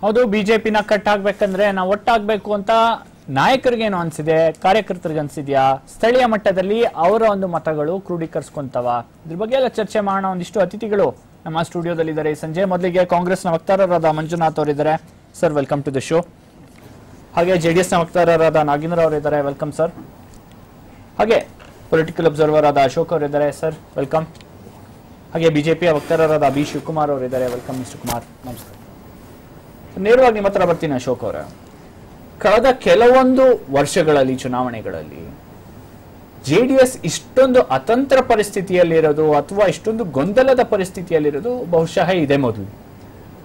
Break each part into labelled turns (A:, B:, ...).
A: ಹೌದು, ಬಿಜೆಪಿನ ಕಟ್ ಹಾಕ್ಬೇಕಂದ್ರೆ ನಾವು ಒಟ್ಟಾಗಬೇಕು ಅಂತ ನಾಯಕರಿಗೇನು ಅನ್ಸಿದೆ, ಕಾರ್ಯಕರ್ತರಿಗೆ ಅನ್ಸಿದ್ಯಾ, ಸ್ಥಳೀಯ ಮಟ್ಟದಲ್ಲಿ ಅವರ ಒಂದು ಮತಗಳು ಕ್ರೋಢೀಕರಿಸ್ಕೊಂತವ? ಇದ್ರ ಬಗ್ಗೆ ಎಲ್ಲ ಚರ್ಚೆ ಮಾಡೋಣ. ಒಂದಿಷ್ಟು ಅತಿಥಿಗಳು ನಮ್ಮ ಸ್ಟುಡಿಯೋದಲ್ಲಿದ್ದಾರೆ ಈ ಸಂಜೆ. ಮೊದಲಿಗೆ ಕಾಂಗ್ರೆಸ್ನ ವಕ್ತಾರರಾದ ಮಂಜುನಾಥ್ ಅವರಿದ್ದಾರೆ. Sir, welcome to the show. ಹಾಗೆ ಜೆಡಿಎಸ್ನ ವಕ್ತಾರರಾದ ನಾಗೇಂದ್ರ ಅವರಿದ್ದಾರೆ. Welcome sir. ಹಾಗೆ ಪೊಲಿಟಿಕಲ್ ಅಬ್ಸರ್ವರ್ ಆದ ಅಶೋಕ್ ಅವರಿದ್ದಾರೆ. Sir, welcome. ಹಾಗೆ ಬಿಜೆಪಿಯ ವಕ್ತಾರರಾದ ಬಿ ಶಿವಕುಮಾರ್ ಅವರಿದ್ದಾರೆ. Welcome mister Kumar. ನಮಸ್ಕಾರ. ನೇರವಾಗಿ ನಿಮ್ಮ ಹತ್ರ ಬರ್ತೀನಿ ಅಶೋಕ್ ಅವರ. ಕಳೆದ ಕೆಲವೊಂದು ವರ್ಷಗಳಲ್ಲಿ ಚುನಾವಣೆಗಳಲ್ಲಿ ಜೆಡಿಎಸ್ ಇಷ್ಟೊಂದು ಅತಂತ್ರ ಪರಿಸ್ಥಿತಿಯಲ್ಲಿರೋದು ಅಥವಾ ಇಷ್ಟೊಂದು ಗೊಂದಲದ ಪರಿಸ್ಥಿತಿಯಲ್ಲಿರೋದು ಬಹುಶಃ ಇದೆ ಮೊದಲು.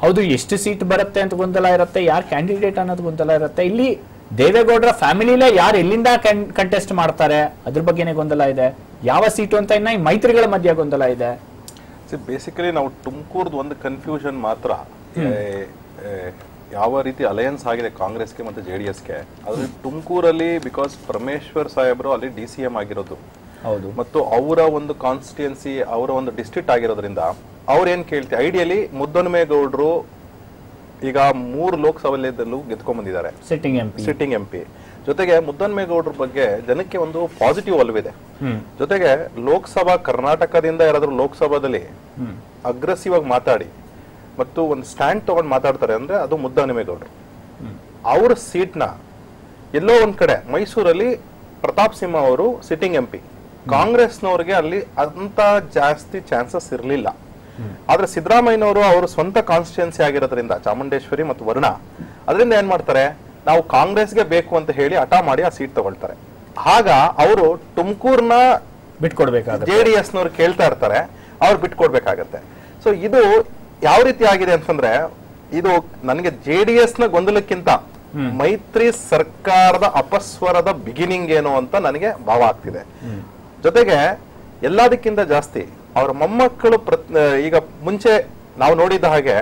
A: ಹೌದು, ಎಷ್ಟು ಸೀಟ್ ಬರುತ್ತೆ ಅಂತ ಗೊಂದಲ ಇರುತ್ತೆ, ಯಾರು ಕ್ಯಾಂಡಿಡೇಟ್ ಅನ್ನೋದು ಗೊಂದಲ ಇರುತ್ತೆ. ಇಲ್ಲಿ ದೇವೇಗೌಡರ ಫ್ಯಾಮಿಲಿಲೇ ಯಾರು ಎಲ್ಲಿಂದ ಕಂಟೆಸ್ಟ್ ಮಾಡ್ತಾರೆ ಅದ್ರ ಬಗ್ಗೆನೇ ಗೊಂದಲ ಇದೆ. ಯಾವ ಸೀಟು ಅಂತ ಇನ್ನ ಈ ಮೈತ್ರಿಗಳ ಮಧ್ಯೆ ಗೊಂದಲ ಇದೆ.
B: ಬೇಸಿಕಲಿ ನಾವು ತುಮಕೂರ್ದು ಒಂದು ಕನ್ಫ್ಯೂಷನ್ ಮಾತ್ರ, ಯಾವ ರೀತಿ ಅಲಯನ್ಸ್ ಆಗಿದೆ ಕಾಂಗ್ರೆಸ್ಗೆ ಮತ್ತು ಜೆಡಿಎಸ್ಗೆ. ಅದ್ರ ತುಮಕೂರಲ್ಲಿ ಬಿಕಾಸ್ ಪರಮೇಶ್ವರ್ ಸಾಹೇಬರು ಅಲ್ಲಿ DCM ಆಗಿರೋದು,
A: ಹೌದು, ಮತ್ತು
B: ಅವರ ಒಂದು ಕಾನ್ಸ್ಟಿಟ್ಯೂನ್ಸಿ, ಅವರ ಒಂದು ಡಿಸ್ಟ್ರಿಕ್ಟ್ ಆಗಿರೋದ್ರಿಂದ ಅವ್ರೇನ್ ಕೇಳ್ತೀವಿ, ಐಡಿಯಲಿ ಮುದ್ದಹನುಮೇಗೌಡರು ಈಗ 3 ಲೋಕಸಭೆಯಲ್ಲೂ ಗೆದ್ಕೊಂಡ್ ಬಂದಿದ್ದಾರೆ, ಸಿಟ್ಟಿಂಗ್ MP. ಜೊತೆಗೆ ಮುದ್ದಹನುಮೇಗೌಡರ ಬಗ್ಗೆ ಜನಕ್ಕೆ ಒಂದು ಪಾಸಿಟಿವ್ ಒಲವಿದೆ. ಜೊತೆಗೆ ಲೋಕಸಭಾ ಕರ್ನಾಟಕದಿಂದ ಯಾರಾದ್ರೂ ಲೋಕಸಭಾದಲ್ಲಿ ಅಗ್ರೆಸಿವ್ ಆಗಿ ಮಾತಾಡಿ ಮತ್ತು ಒಂದು ಸ್ಟ್ಯಾಂಡ್ ತಗೊಂಡು ಮಾತಾಡ್ತಾರೆ ಅಂದ್ರೆ ಅದು ಮುದ್ದಹನುಮೇಗೌಡರು. ಅವ್ರ ಸೀಟ್ನ ಎಲ್ಲೋ ಒಂದ್ ಕಡೆ ಮೈಸೂರಲ್ಲಿ ಪ್ರತಾಪ್ ಸಿಂಹ ಅವರು ಸಿಟ್ಟಿಂಗ್ MP, ಕಾಂಗ್ರೆಸ್ನವ್ರಿಗೆ ಅಲ್ಲಿ ಅಂತ ಜಾಸ್ತಿ ಚಾನ್ಸಸ್ ಇರಲಿಲ್ಲ. ಆದ್ರೆ ಸಿದ್ದರಾಮಯ್ಯನವರು ಅವರು ಸ್ವಂತ ಕಾನ್ಸ್ಟಿಟ್ಯೂನ್ಸಿ ಆಗಿರೋದ್ರಿಂದ ಚಾಮುಂಡೇಶ್ವರಿ ಮತ್ತು ವರ್ಣ, ಅದರಿಂದ ಏನ್ ಮಾಡ್ತಾರೆ, ನಾವು ಕಾಂಗ್ರೆಸ್ಗೆ ಬೇಕು ಅಂತ ಹೇಳಿ ಹಠ ಮಾಡಿ ಆ ಸೀಟ್ ತಗೊಳ್ತಾರೆ. ಆಗ ಅವರು ತುಮಕೂರ್ನ
A: ಬಿಟ್ಕೊಡ್ಬೇಕಾಗುತ್ತೆ,
B: JDS ನವ್ರು ಕೇಳ್ತಾ ಇರ್ತಾರೆ, ಅವ್ರು ಬಿಟ್ಕೊಡ್ಬೇಕಾಗತ್ತೆ. ಸೊ ಇದು ಯಾವ ರೀತಿ ಆಗಿದೆ ಅಂತಂದ್ರೆ, ಇದು ನನಗೆ JDS ನ ಗೊಂದಲಕ್ಕಿಂತ ಮೈತ್ರಿ ಸರ್ಕಾರದ ಅಪಸ್ವರದ ಬಿಗಿನಿಂಗ್ ಏನು ಅಂತ ನನಗೆ ಭಾವ ಆಗ್ತಿದೆ. ಜೊತೆಗೆ ಎಲ್ಲದಕ್ಕಿಂತ ಜಾಸ್ತಿ ಅವರ ಮೊಮ್ಮಕ್ಕಳು ಈಗ ಮುಂಚೆ ನಾವು ನೋಡಿದ ಹಾಗೆ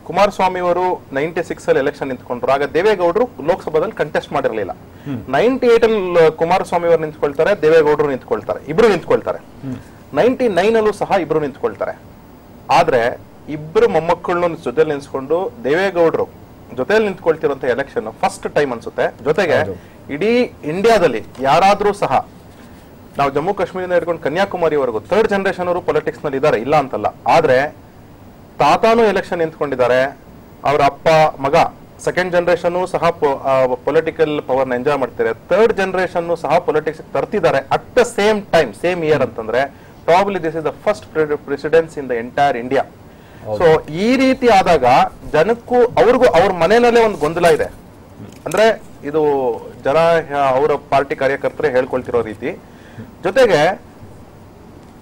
B: ಕುಮಾರಸ್ವಾಮಿ ಅವರು 96 ಅಲ್ಲಿ ಎಲೆಕ್ಷನ್ ನಿಂತ್ಕೊಂಡ್ರು. ಆಗ ದೇವೇಗೌಡರು ಲೋಕಸಭಾದಲ್ಲಿ ಕಂಟೆಸ್ಟ್ ಮಾಡಿರಲಿಲ್ಲ. 98 ಅಲ್ಲಿ ಕುಮಾರಸ್ವಾಮಿ ಅವರು ನಿಂತ್ಕೊಳ್ತಾರೆ, ದೇವೇಗೌಡರು ನಿಂತ್ಕೊಳ್ತಾರೆ, ಇಬ್ರು ನಿಂತ್ಕೊಳ್ತಾರೆ. 99 ಅಲ್ಲೂ ಸಹ ಇಬ್ರು ನಿಂತ್ಕೊಳ್ತಾರೆ. ಆದ್ರೆ ಇಬ್ರು ಮೊಮ್ಮಕ್ಕಳನ್ನು ಜೊತೆಲಿ ನಿಂತ್ಕೊಂಡು ದೇವೇಗೌಡರು ಜೊತೆಲಿ ನಿಂತ್ಕೊಳ್ತಿರುವಂತ ಎಲೆಕ್ಷನ್ ಫಸ್ಟ್ ಟೈಮ್ ಅನ್ಸುತ್ತೆ. ಜೊತೆಗೆ ಇಡೀ ಇಂಡಿಯಾದಲ್ಲಿ ಯಾರಾದ್ರೂ ಸಹ, ನಾವು ಜಮ್ಮು ಕಾಶ್ಮೀರದಿಂದ ಹಿಡ್ಕೊಂಡು ಕನ್ಯಾಕುಮಾರಿವರೆಗೂ 3rd ಜನರೇಷನ್ ಅವರು ಪೊಲಿಟಿಕ್ಸ್ ನಲ್ಲಿ ಇದ್ದಾರೆ, ಇಲ್ಲ ಅಂತಲ್ಲ. ಆದ್ರೆ ತಾತಾನು ಎಲೆಕ್ಷನ್ ನಿಂತ್ಕೊಂಡಿದ್ದಾರೆ, ಅವರ ಅಪ್ಪ ಮಗ 2nd ಜನರೇಷನ್ ಸಹ ಪೊಲಿಟಿಕಲ್ ಪವರ್ ಎಂಜಾಯ್ ಮಾಡ್ತಾರೆ, 3rd ಜನರೇಷನ್ ಸಹ ಪೊಲಿಟಿಕ್ಸ್ ತರ್ತಿದ್ದಾರೆ at the same time, same year ಅಂತಂದ್ರೆ probably this is the first presidence in the entire India. So ಈ ರೀತಿ ಆದಾಗ ಜನಕ್ಕೂ ಅವ್ರಿಗೂ ಅವ್ರ ಮನೆಯಲ್ಲೇ ಒಂದು ಗೊಂದಲ ಇದೆ. ಅಂದ್ರೆ ಇದು ಜನ ಅವರ ಪಾರ್ಟಿ ಕಾರ್ಯಕರ್ತರೇ ಹೇಳ್ಕೊಳ್ತಿರೋ ರೀತಿ. ಜೊತೆಗೆ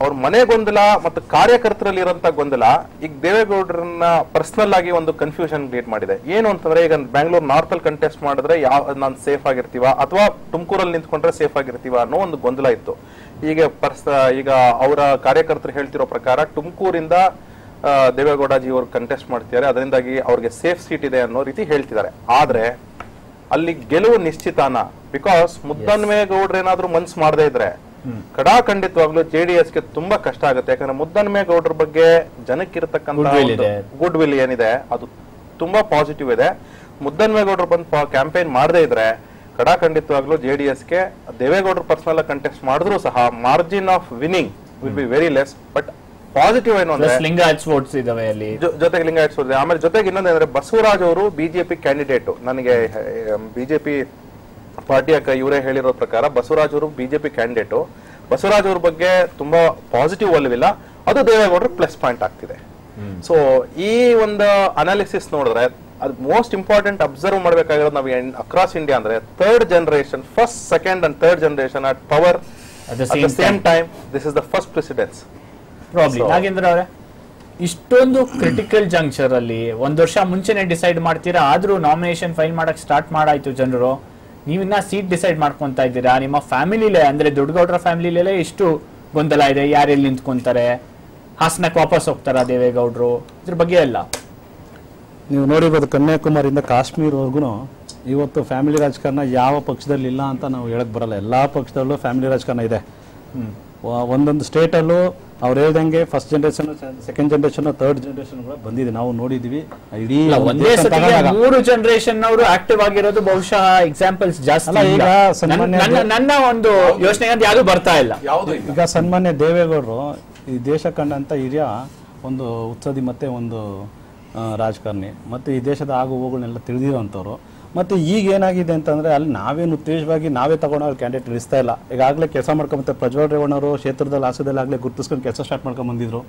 B: ಅವ್ರ ಮನೆ ಗೊಂದಲ ಮತ್ತು ಕಾರ್ಯಕರ್ತರಲ್ಲಿ ಇರೋಂತ ಗೊಂದಲ ಈಗ ದೇವೇಗೌಡರನ್ನ ಪರ್ಸನಲ್ ಆಗಿ ಒಂದು ಕನ್ಫ್ಯೂಷನ್ ಕ್ರಿಯೇಟ್ ಮಾಡಿದೆ. ಏನು ಅಂತಂದ್ರೆ, ಈಗ ಬ್ಯಾಂಗ್ಳೂರ್ ನಾರ್ತ್ ಅಲ್ಲಿ ಕಂಟೆಸ್ಟ್ ಮಾಡಿದ್ರೆ ನಾನು ಸೇಫ್ ಆಗಿರ್ತೀವ ಅಥವಾ ತುಮಕೂರಲ್ಲಿ ನಿಂತ್ಕೊಂಡ್ರೆ ಸೇಫ್ ಆಗಿರ್ತೀವ ಅನ್ನೋ ಒಂದು ಗೊಂದಲ ಇತ್ತು. ಈಗ ಅವರ ಕಾರ್ಯಕರ್ತರು ಹೇಳ್ತಿರೋ ಪ್ರಕಾರ ತುಮಕೂರಿಂದ ದೇವೇಗೌಡಜಿ ಅವರು ಕಂಟೆಸ್ಟ್ ಮಾಡ್ತಿದ್ದಾರೆ, ಅದರಿಂದಾಗಿ ಅವ್ರಿಗೆ ಸೇಫ್ ಸೀಟ್ ಇದೆ ಅನ್ನೋ ರೀತಿ ಹೇಳ್ತಿದ್ದಾರೆ. ಆದ್ರೆ ಅಲ್ಲಿ ಗೆಲುವು ನಿಶ್ಚಿತಾನ. ಬಿಕಾಸ್ ಮುದ್ದಹನುಮೇಗೌಡ್ರು ಏನಾದ್ರೂ ಮನ್ಸು ಮಾಡದೇ ಇದ್ರೆ ಖಂಡಿತವಾಗ್ಲೂ JDSಗೆ ತುಂಬಾ ಕಷ್ಟ ಆಗುತ್ತೆ. ಯಾಕಂದ್ರೆ ಮುದ್ದಹನುಮೇಗೌಡರ ಬಗ್ಗೆ ಜನಕ್ಕಿರತಕ್ಕಂತ ಗುಡ್ ವಿಲ್ ಏನಿದೆ ಅದು ತುಂಬಾ ಪಾಸಿಟಿವ್ ಇದೆ. ಮುದ್ದಹನುಮೇಗೌಡರು ಬಂದು ಕ್ಯಾಂಪೇನ್ ಮಾಡದೇ ಇದ್ರೆ ಖಂಡಿತವಾಗ್ಲೂ JDSಗೆ ದೇವೇಗೌಡರು ಪರ್ಸನಲ್ ಕಂಟೆಸ್ಟ್ ಮಾಡಿದ್ರು ಸಹ margin of winning will be very less. But positive ಏನು ಅಂದ್ರೆ
A: ಲಿಂಗಾಯತ್ ವೋಟ್ಸ್ ಇದಾವೆ ಅಲ್ಲಿ,
B: ಜೊತೆಗೆ ಲಿಂಗಾಯತ್ ವೋಟ್ಸ್ ಇದೆ. ಆಮೇಲೆ ಜೊತೆಗೆ ಇನ್ನೊಂದಂದ್ರೆ ಬಸವರಾಜ್ ಅವರು BJP ಕ್ಯಾಂಡಿಡೇಟ್. ನನಗೆ BJP ಪಾರ್ಟಿಯ ಇವರೇ ಹೇಳಿರೋ ಪ್ರಕಾರ ಬಸವರಾಜ್ ಅವರು BJP ಕ್ಯಾಂಡಿಡೇಟ್. ಬಸವರಾಜ್ ಅವ್ರ ಬಗ್ಗೆ ತುಂಬಾ ಪಾಸಿಟಿವ್ ಒಲವಿಲ್ಲ, ಅದು ದೇವೇಗೌಡರು ಪ್ಲಸ್ ಪಾಯಿಂಟ್ ಆಗ್ತಿದೆ. ಸೊ ಈ ಒಂದು ಅನಾಲಿಸಿಸ್ ನೋಡಿದ್ರೆ ಅದು ಮೋಸ್ಟ್ ಇಂಪಾರ್ಟೆಂಟ್ ಅಬ್ಸರ್ವ್ ಮಾಡಬೇಕಾಗಿರೋದು ನಾವು ಅಕ್ರಾಸ್ ಇಂಡಿಯಾ ಅಂದ್ರೆ 3rd generation, first, second and 3rd generation at power at the same time. This is the first precedence.
A: Nagendra ಅವರೇ, ಇಷ್ಟೊಂದು ಕ್ರಿಟಿಕಲ್ ಜಂಕ್ಷರ್ ಅಲ್ಲಿ 1 ವರ್ಷ ಮುಂಚೆನೆ ಡಿಸೈಡ್ ಮಾಡ್ತೀರಾ, ಆದ್ರೂ ನಾಮಿನೇಷನ್ ಫೈಲ್ ಮಾಡಕ್ ಸ್ಟಾರ್ಟ್ ಮಾಡಾಯ್ತು ಜನರು, ನೀವಿನ್ನ ಸೀಟ್ ಡಿಸೈಡ್ ಮಾಡ್ಕೊಂತಾ ಇದ್ದೀರಾ. ನಿಮ್ಮ ಫ್ಯಾಮಿಲಿಲೇ ಅಂದ್ರೆ ದೊಡ್ಡಗೌಡರ ಫ್ಯಾಮಿಲಿಲೇ ಇಷ್ಟು ಗೊಂದಲ ಇದೆ, ಯಾರೆಲ್ಲಿ ನಿಂತ್ಕೊಂತಾರೆ, ಹಾಸನಕ್ಕೆ ವಾಪಸ್ ಹೋಗ್ತಾರ ದೇವೇಗೌಡರು, ಇದ್ರ ಬಗ್ಗೆ ಎಲ್ಲ
C: ನೀವು ನೋಡಿರ್ಬೋದು. ಕನ್ಯಾಕುಮಾರಿಯಿಂದ ಕಾಶ್ಮೀರ್ವರೆಗೂ ಇವತ್ತು ಫ್ಯಾಮಿಲಿ ರಾಜಕಾರಣ ಯಾವ ಪಕ್ಷದಲ್ಲಿ ಇಲ್ಲ ಅಂತ ನಾವು ಹೇಳಕ್ ಬರಲ್ಲ. ಎಲ್ಲಾ ಪಕ್ಷದಲ್ಲೂ ಫ್ಯಾಮಿಲಿ ರಾಜಕಾರಣ ಇದೆ. ಒಂದೊಂದು ಸ್ಟೇಟಲ್ಲೂ ಅವ್ರು ಹೇಳ್ದಂಗೆ first generation, second generation, third generation ಕೂಡ ಬಂದಿದೆ, ನಾವು ನೋಡಿದೀವಿ. ಇಡೀ
A: ಒಂದೇ ಸತಿಗೆ 3 ಜನರೇಷನ್ ಅವರು ಆಕ್ಟಿವ್ ಆಗಿರೋದು ಬಹುಶಃ ಎಕ್ಸಾಂಪಲ್ಸ್ ಜಾಸ್ತಿ. ಈಗ ನನ್ನ ಒಂದು ಯೋಚನೆ ಅಂತ ಯಾವುದು ಬರ್ತಾ ಇಲ್ಲ.
C: ಈಗ ಸನ್ಮಾನ್ಯ ದೇವೇಗೌಡರು ಈ ದೇಶ ಕಂಡಂತ ಹಿರಿಯ ಒಂದು ಉತ್ಸದಿ ಮತ್ತೆ ಒಂದು ರಾಜಕಾರಣಿ, ಮತ್ತೆ ಈ ದೇಶದ ಆಗು ಹೋಗುಗಳನ್ನೆಲ್ಲ ತಿಳಿದಿರೋಂಥವ್ರು. ಮತ್ತು ಈಗ ಏನಾಗಿದೆ ಅಂತಂದರೆ ಅಲ್ಲಿ ನಾವೇನು ಉತ್ತೇಜವಾಗಿ ನಾವೇ ತಗೊಂಡು ಅಲ್ಲಿ ಕ್ಯಾಂಡಿಡೇಟ್ ಇಳಿಸ್ತಾ ಇಲ್ಲ. ಈಗಾಗಲೇ ಕೆಲಸ ಮಾಡ್ಕೊಂಬತ್ತೆ ಪ್ರಜ್ವಲ್ ರೇವಣ್ಣವರು ಕ್ಷೇತ್ರದಲ್ಲಿ ಹಾಸದಲ್ಲಿ ಆಗಲೇ ಗುರುತಿಸ್ಕೊಂಡು ಕೆಲಸ ಸ್ಟಾರ್ಟ್ ಮಾಡ್ಕೊಂಡು ಬಂದಿದ್ರು.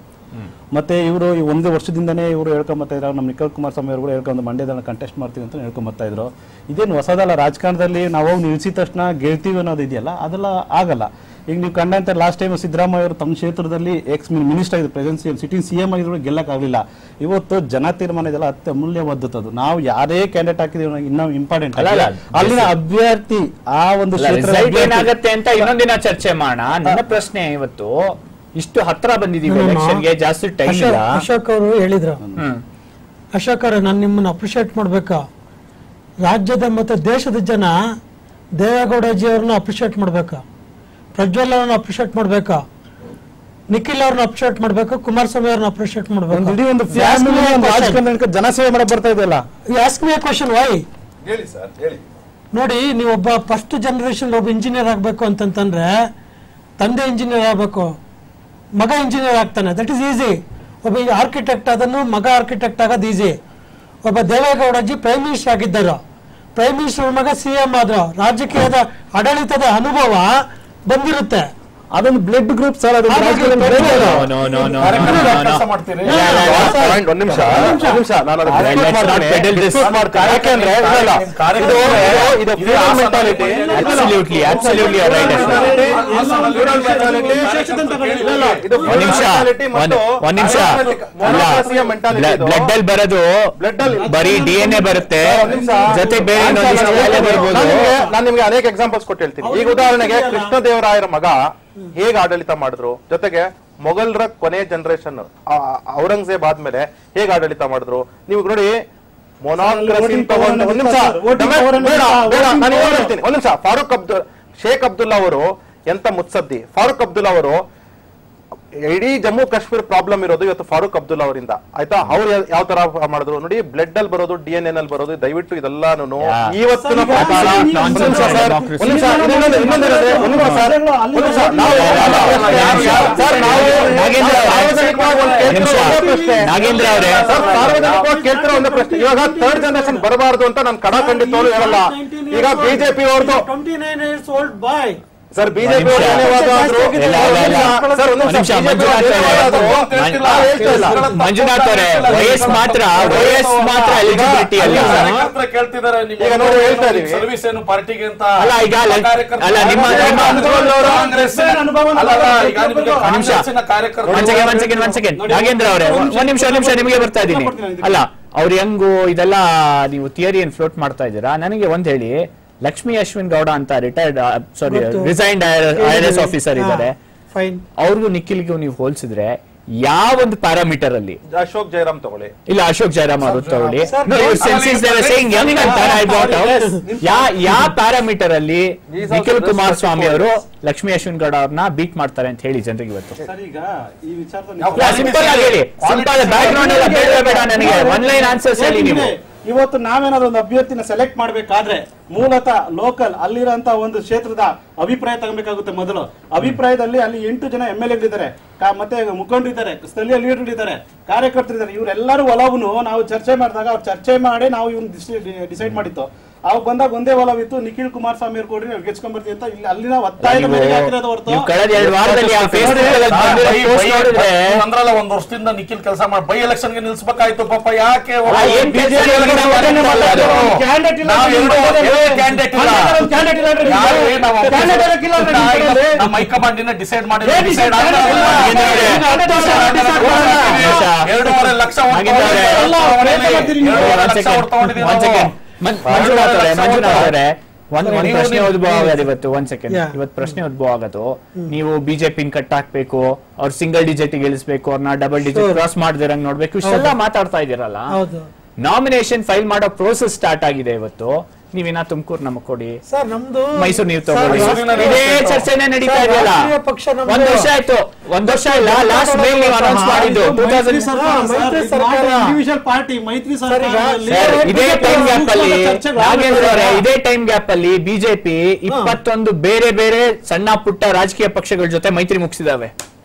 C: ಮತ್ತು ಇವರು ಈ 1 ವರ್ಷದಿಂದನೇ ಇವರು ಹೇಳ್ಕೊಂಬತ್ತಾ ಇದ್ರು, ನಮ್ಮ ನಿಖಿಲ್ ಕುಮಾರಸ್ವಾಮಿ ಅವರು ಕೂಡ ಹೇಳ್ಕೊಂಡು ಮಂಡ್ಯದಲ್ಲಿ ಕಂಟೆಸ್ಟ್ ಮಾಡ್ತೀವಿ ಅಂತ ಹೇಳ್ಕೊಂಬತ್ತಾ ಇದ್ರು. ಇದೇನು ಹೊಸದಲ್ಲ, ರಾಜಕಾರಣದಲ್ಲಿ ನಾವು ಹೋಗಿ ನಿಲ್ಲಿಸಿದ ತಕ್ಷಣ ಗೆಲ್ತೀವಿ ಅನ್ನೋದು ಇದೆಯಲ್ಲ, ಅದೆಲ್ಲ ಆಗಲ್ಲ. ಈಗ ನೀವು ಕಂಡಂತೆ ಲಾಸ್ಟ್ ಟೈಮ್ ಸಿದ್ದರಾಮಯ್ಯ ಅವರು ತಮ್ಮ ಕ್ಷೇತ್ರದಲ್ಲಿ ಮಿನಿಸ್ಟರ್ ಆಗಿದ್ರು, ಪ್ರೆಸಿಡೆನ್ಸಿಯಲ್ ಸಿಟಿಂಗ್ CM ಆಗಿದ್ರು, ಗೆಲ್ಲಕ್ಕಾಗಲಿಲ್ಲ. ಇವತ್ತು ಜನ ತೀರ್ಮಾನ ಇದೆಲ್ಲ ಅತ್ಯಮೂಲ್ಯವಾದದ್ದು. ನಾವು ಯಾರೇ ಕ್ಯಾಂಡಿಡೇಟ್ ಹಾಕಿದೀವಿ ಇನ್ನೂ ಇಂಪಾರ್ಟೆಂಟ್ ಅಲ್ಲಿನ ಅಭ್ಯರ್ಥಿ ಆ ಒಂದು
A: ಏನಾಗುತ್ತೆ ಅಂತ ಇನ್ನೊಂದಿನ ಚರ್ಚೆ ಮಾಡೋಣ. ನನ್ನ ಪ್ರಶ್ನೆ ಇವತ್ತು ಇಷ್ಟು ಹತ್ರ ಬಂದಿದ್ದೀವಿ ಎಲೆಕ್ಷನ್ಗೆ, ಜಾಸ್ತಿ ಟೈಮ್ ಇಲ್ಲ.
D: ಅಶೋಕ್ ಅವರು ಹೇಳಿದ್ರು, ಅಶೋಕ್ ಅವರು ನಾನು ನಿಮ್ಮನ್ನ ಅಪ್ರಿಶಿಯೇಟ್ ಮಾಡ್ಬೇಕಾ, ರಾಜ್ಯದ ಮತ್ತೆ ದೇಶದ ಜನ ದೇವೇಗೌಡಜಿ ಅವ್ರನ್ನ ಅಪ್ರಿಶಿಯೇಟ್ ಮಾಡ್ಬೇಕಾ, ಪ್ರಜ್ವಲ್ ಅವ್ರನ್ನ ಅಪ್ರಿಶಿಯೇಟ್ ಮಾಡ್ಬೇಕಾ, ನಿಖಿಲ್ ಅವ್ರನ್ನ ಅಪ್ರಿಶಿಯೇಟ್ ಮಾಡ್ಬೇಕು, ಕುಮಾರಸ್ವಾಮಿ ಅವ್ರನ್ನ ಅಪ್ರಿಶಿಯೇಟ್ ಮಾಡ್ಬೇಕು.
C: ಜನಸೇವೆ ಮಾಡಕ್ ಬರ್ತಾ ಇದೆಯಲ್ಲ.
D: Ask me a question, why? ನೋಡಿ, ನೀವು ಒಬ್ಬ ಫಸ್ಟ್ ಜನರೇಷನ್ ಒಬ್ಬ ಇಂಜಿನಿಯರ್ ಆಗ್ಬೇಕು ಅಂತಂತಂದ್ರೆ ತಂದೆ ಇಂಜಿನಿಯರ್ ಆಗ್ಬೇಕು, ಮಗ ಇಂಜಿನಿಯರ್ ಆಗ್ತಾನೆ, ದಟ್ ಈಸ್ ಈಸಿ. ಒಬ್ಬ ಆರ್ಕಿಟೆಕ್ಟ್ ಅದನ್ನು ಮಗ ಆರ್ಕಿಟೆಕ್ಟ್ ಆಗೋದು ಈಸಿ. ಒಬ್ಬ ದೇವೇಗೌಡಜಿ ಪ್ರೈಮ್ ಮಿನಿಸ್ಟರ್ ಆಗಿದ್ದರು, ಪ್ರೈಮ್ ಮಿನಿಸ್ಟರ್ ಮಗ CM ಆದ್ರು, ರಾಜಕೀಯದ ಆಡಳಿತದ ಅನುಭವ ಬಂದಿರುತ್ತೆ.
C: ಅದೊಂದು ಬ್ಲಡ್ ಗ್ರೂಪ್ ಸರ್.
A: ಬ್ಲಡ್ ಅಲ್ಲಿ ಬರೋದು ಬರೀ DNA ಬರುತ್ತೆ, ಜೊತೆ ಬೇರೆ
B: ನಾನು ನಿಮ್ಗೆ ಅನೇಕ ಎಕ್ಸಾಂಪಲ್ಸ್ ಕೊಟ್ಟು ಹೇಳ್ತೀನಿ. ಈಗ ಉದಾಹರಣೆಗೆ ಕೃಷ್ಣದೇವರಾಯರ ಮಗ ಹೇಗೆ ಆಡಳಿತ ಮಾಡಿದ್ರು, ಜೊತೆಗೆ ಮೊಘಲರ ಕೊನೆ ಜನರೇಷನ್ ಔರಂಗಜೇಬ್ ಆದ್ಮೇಲೆ ಹೇಗೆ ಆಡಳಿತ ಮಾಡಿದ್ರು ನೀವು ನೋಡಿ. ಶೇಖ್ ಅಬ್ದುಲ್ಲಾ ಅವರು ಎಂತ ಮುತ್ಸದ್ದಿ. ಫಾರೂಕ್ ಅಬ್ದುಲ್ಲಾ ಅವರು ಇಡೀ ಜಮ್ಮು ಕಾಶ್ಮೀರ ಪ್ರಾಬ್ಲಮ್ ಇರೋದು ಇವತ್ತು ಫಾರೂಕ್ ಅಬ್ದುಲ್ಲಾ ಅವರಿಂದ, ಆಯ್ತಾ. ಅವ್ರು ಯಾವ ತರ ಮಾಡಿದ್ರು ನೋಡಿ, ಬ್ಲಡ್ ಅಲ್ಲಿ ಬರೋದು, DNA ನಲ್ಲಿ ಬರೋದು, ದಯವಿಟ್ಟು ಇದೆಲ್ಲಾನು ಇವತ್ತಿನ ಪ್ರಕಾರ ಕೇಳ್ತಿರೋ ಒಂದು ಪ್ರಶ್ನೆ. ಇವಾಗ 3rd ಜನರೇಷನ್ ಬರಬಾರ್ದು ಅಂತ ನಾನು ಕಡಾಖಂಡಿತವಳು ಹೇಳಲ್ಲ. ಈಗ ಬಿಜೆಪಿ ಅವ್ರದ್ದು ಸರ್, ಬಿಜೆಪಿ
A: ಮಂಜುನಾಥ್ ಅವರೇ, ವಯಸ್ಸು ಮಾತ್ರ ಎಲಿಜಿಬಿಲಿಟಿ ಅಲ್ಲ.
B: ಈಗ ನೋಡಿ ಹೇಳ್ತಾ ಇದೀವಿ
E: ಸರ್ವಿಸ್ ಏನು ಪಾರ್ಟಿಗೆ ಅಂತ
A: ಅಲ್ಲ. ಈಗ ಅಲ್ಲ, ನಿಮ್ಮ ನಾಗೇಂದ್ರ ಅವರೇ ಒಂದ್ ನಿಮಿಷ ನಿಮಗೆ ಬರ್ತಾ ಇದ್ದೀನಿ. ಅಲ್ಲ, ಅವ್ರು ಹೆಂಗು ಇದೆಲ್ಲ ನೀವು ಥಿಯರಿ ಏನ್ ಫ್ಲೋಟ್ ಮಾಡ್ತಾ ಇದ್ದೀರಾ. ನನಗೆ ಒಂದ್ ಹೇಳಿ, ಲಕ್ಷ್ಮೀ ಅಶ್ವಿನ್ ಗೌಡ ಅಂತ ರಿಸೈನ್ಡ್ IRS ಆಫೀಸರ್ ಇದ್ದಾರೆ, ಅವ್ರಿಗೂ ನಿಖಿಲ್ಗೂ ನೀವು ಹೋಲಿಸಿದ್ರೆ ಯಾವ ಒಂದು ಪ್ಯಾರಾಮೀಟರ್ ಅಲ್ಲಿ?
B: ಅಶೋಕ್ ಜಯರಾಮ್ ತಗೊಳ್ಳಿ,
A: ಇಲ್ಲ ಅಶೋಕ್ ಜಯರಾಮ್ ಅವರು ತಗೊಳ್ಳಿ, ಯಾವ ಪ್ಯಾರಾಮೀಟರ್ ಅಲ್ಲಿ ನಿಖಿಲ್ ಕುಮಾರಸ್ವಾಮಿ ಅವರು ಲಕ್ಷ್ಮೀ ಅಶ್ವಿನ್ ಗೌಡ ಅವ್ರನ್ನ ಬೀಟ್ ಮಾಡ್ತಾರೆ ಅಂತ ಹೇಳಿ ಜನರಿಗೆ ಇವತ್ತು? ಸಿಂಪಲ್ ಆಗಿ ಹೇಳಿ, ಸಿಂಪಲ್ ಬ್ಯಾಕ್ ಗ್ರೌಂಡ್ ಎಲ್ಲ ಬೇಡ ನನಗೆ, ಒನ್ ಲೈನ್ ಆನ್ಸರ್ಸ್ ಹೇಳಿ ನೀವು.
C: ಇವತ್ತು ನಾವೇನಾದ್ರು ಒಂದು ಅಭ್ಯರ್ಥಿನ ಸೆಲೆಕ್ಟ್ ಮಾಡ್ಬೇಕಾದ್ರೆ ಮೂಲತಃ ಲೋಕಲ್ ಅಲ್ಲಿರೋಂತ ಒಂದು ಕ್ಷೇತ್ರದ ಅಭಿಪ್ರಾಯ ತಗೋಬೇಕಾಗುತ್ತೆ. ಮೊದಲು ಅಭಿಪ್ರಾಯದಲ್ಲಿ ಅಲ್ಲಿ 8 ಜನ MLA ಮತ್ತೆ ಮುಖಂಡರಿದ್ದಾರೆ, ಸ್ಥಳೀಯ ಲೀಡರ್ ಇದ್ದಾರೆ, ಕಾರ್ಯಕರ್ತರಿದ್ದಾರೆ. ಇವರೆಲ್ಲರೂ ಒಲವನ್ನು ನಾವು ಚರ್ಚೆ ಮಾಡಿದಾಗ ಅವ್ರು ಚರ್ಚೆ ಮಾಡಿ ನಾವು ಇವ್ನ ಡಿಸೈಡ್ ಮಾಡಿತ್ತು. ಅವಾಗ ಬಂದಾಗ ಒಂದೇ ಒಲವಿತ್ತು, ನಿಖಿಲ್ ಕುಮಾರಸ್ವಾಮಿ ಅವ್ರು ಕೊಡ್ರಿ ನಾವು ಗೆಚ್ಕೊಂಡ್ ಬರ್ತೀವಿ ಅಂತ. ಇಲ್ಲಿ ಅಲ್ಲಿನ ಒತ್ತಾಯದ ಮೇರೆಗೆ ಹಾಕಿರೋದು ಹೊರತು
E: ಅಂದ್ರಲ್ಲ 1 ವರ್ಷದಿಂದ ನಿಖಿಲ್ ಕೆಲಸ ಮಾಡಿ ಬೈ ಎಲೆಕ್ಷನ್ ಗೆ ನಿಲ್ಸ್ಬೇಕಾಯ್ತು. ಪಾಪ ಯಾಕೆ ನಮ್ಮ ಹೈಕಮಾಂಡ್ ಡಿಸೈಡ್ ಮಾಡಿ 2.5 ಲಕ್ಷ
A: ಮಂಜುನಾಥ್ ಅವರೇ, ಒಂದ್ ಪ್ರಶ್ನೆ ಉದ್ಭವ ಆಗದು ಇವತ್ತು. ಇವತ್ತು ಪ್ರಶ್ನೆ ಉದ್ಭವ ಆಗೋದು, ನೀವು ಬಿಜೆಪಿ ಕಟ್ ಹಾಕ್ಬೇಕು, ಅವ್ರು ಸಿಂಗಲ್ ಡಿಜಿಟ್ ಗೆಲ್ಲಿಸ್ಬೇಕು, ಅವ್ರನ್ನ ಡಬಲ್ ಡಿಜಿಟ್ ಕ್ರಾಸ್ ಮಾಡ್ದಿರಂಗ್ ನೋಡ್ಬೇಕು, ಇಷ್ಟೆಲ್ಲ ಮಾತಾಡ್ತಾ ಇದೀರಲ್ಲ. ನಾಮಿನೇಷನ್ ಫೈಲ್ ಮಾಡೋ ಪ್ರೋಸೆಸ್ ಸ್ಟಾರ್ಟ್ ಆಗಿದೆ ಇವತ್ತು. ನೀವಿನ್ನ ತುಮಕೂರು ನಮಗ್ ಕೊಡಿ,
D: ಸರ್ ನಮ್ದು
A: ಮೈಸೂರು ನೀವು ತಗೊಳ್ಳಿ.
E: ಮೈಸೂರಿನಲ್ಲಿ
A: ಇದೇ ಚರ್ಚೆನೆ ನಡೀತಾ
D: ಸರ್,
A: ಇದೆಯಲ್ಲ.
D: ರಾಷ್ಟ್ರೀಯ ಪಕ್ಷ ನಮ್ದು.
A: ಒಂದ್ ವರ್ಷ ಆಯ್ತು, ಒಂದ್ ವರ್ಷ ಇಲ್ಲ, ಲಾಸ್ಟ್ ಮೇ ನೀವು ಅನೌನ್ಸ್ ಮಾಡಿದ್ದು 2000.
D: ಮೈತ್ರಿ ಸರ್ಕಾರ
C: ಇಂಡಿವಿಜುವಲ್ ಪಾರ್ಟಿ ಮೈತ್ರಿ ಸರ್ಕಾರದಲ್ಲಿ
A: ಸರ್, ಇದೇ ಟೈಮ್ ಗ್ಯಾಪ್ ಅಲ್ಲಿ ನಾಗೇಂದ್ರ ಅವರೇ, ಇದೇ ಟೈಮ್ ಗ್ಯಾಪ್ ಅಲ್ಲಿ ಬಿಜೆಪಿ 21 ಬೇರೆ ಬೇರೆ ಸಣ್ಣ ಪುಟ್ಟ ರಾಜಕೀಯ ಪಕ್ಷಗಳ ಜೊತೆ ಮೈತ್ರಿ ಮುಗಿಸಿದಾವೆ.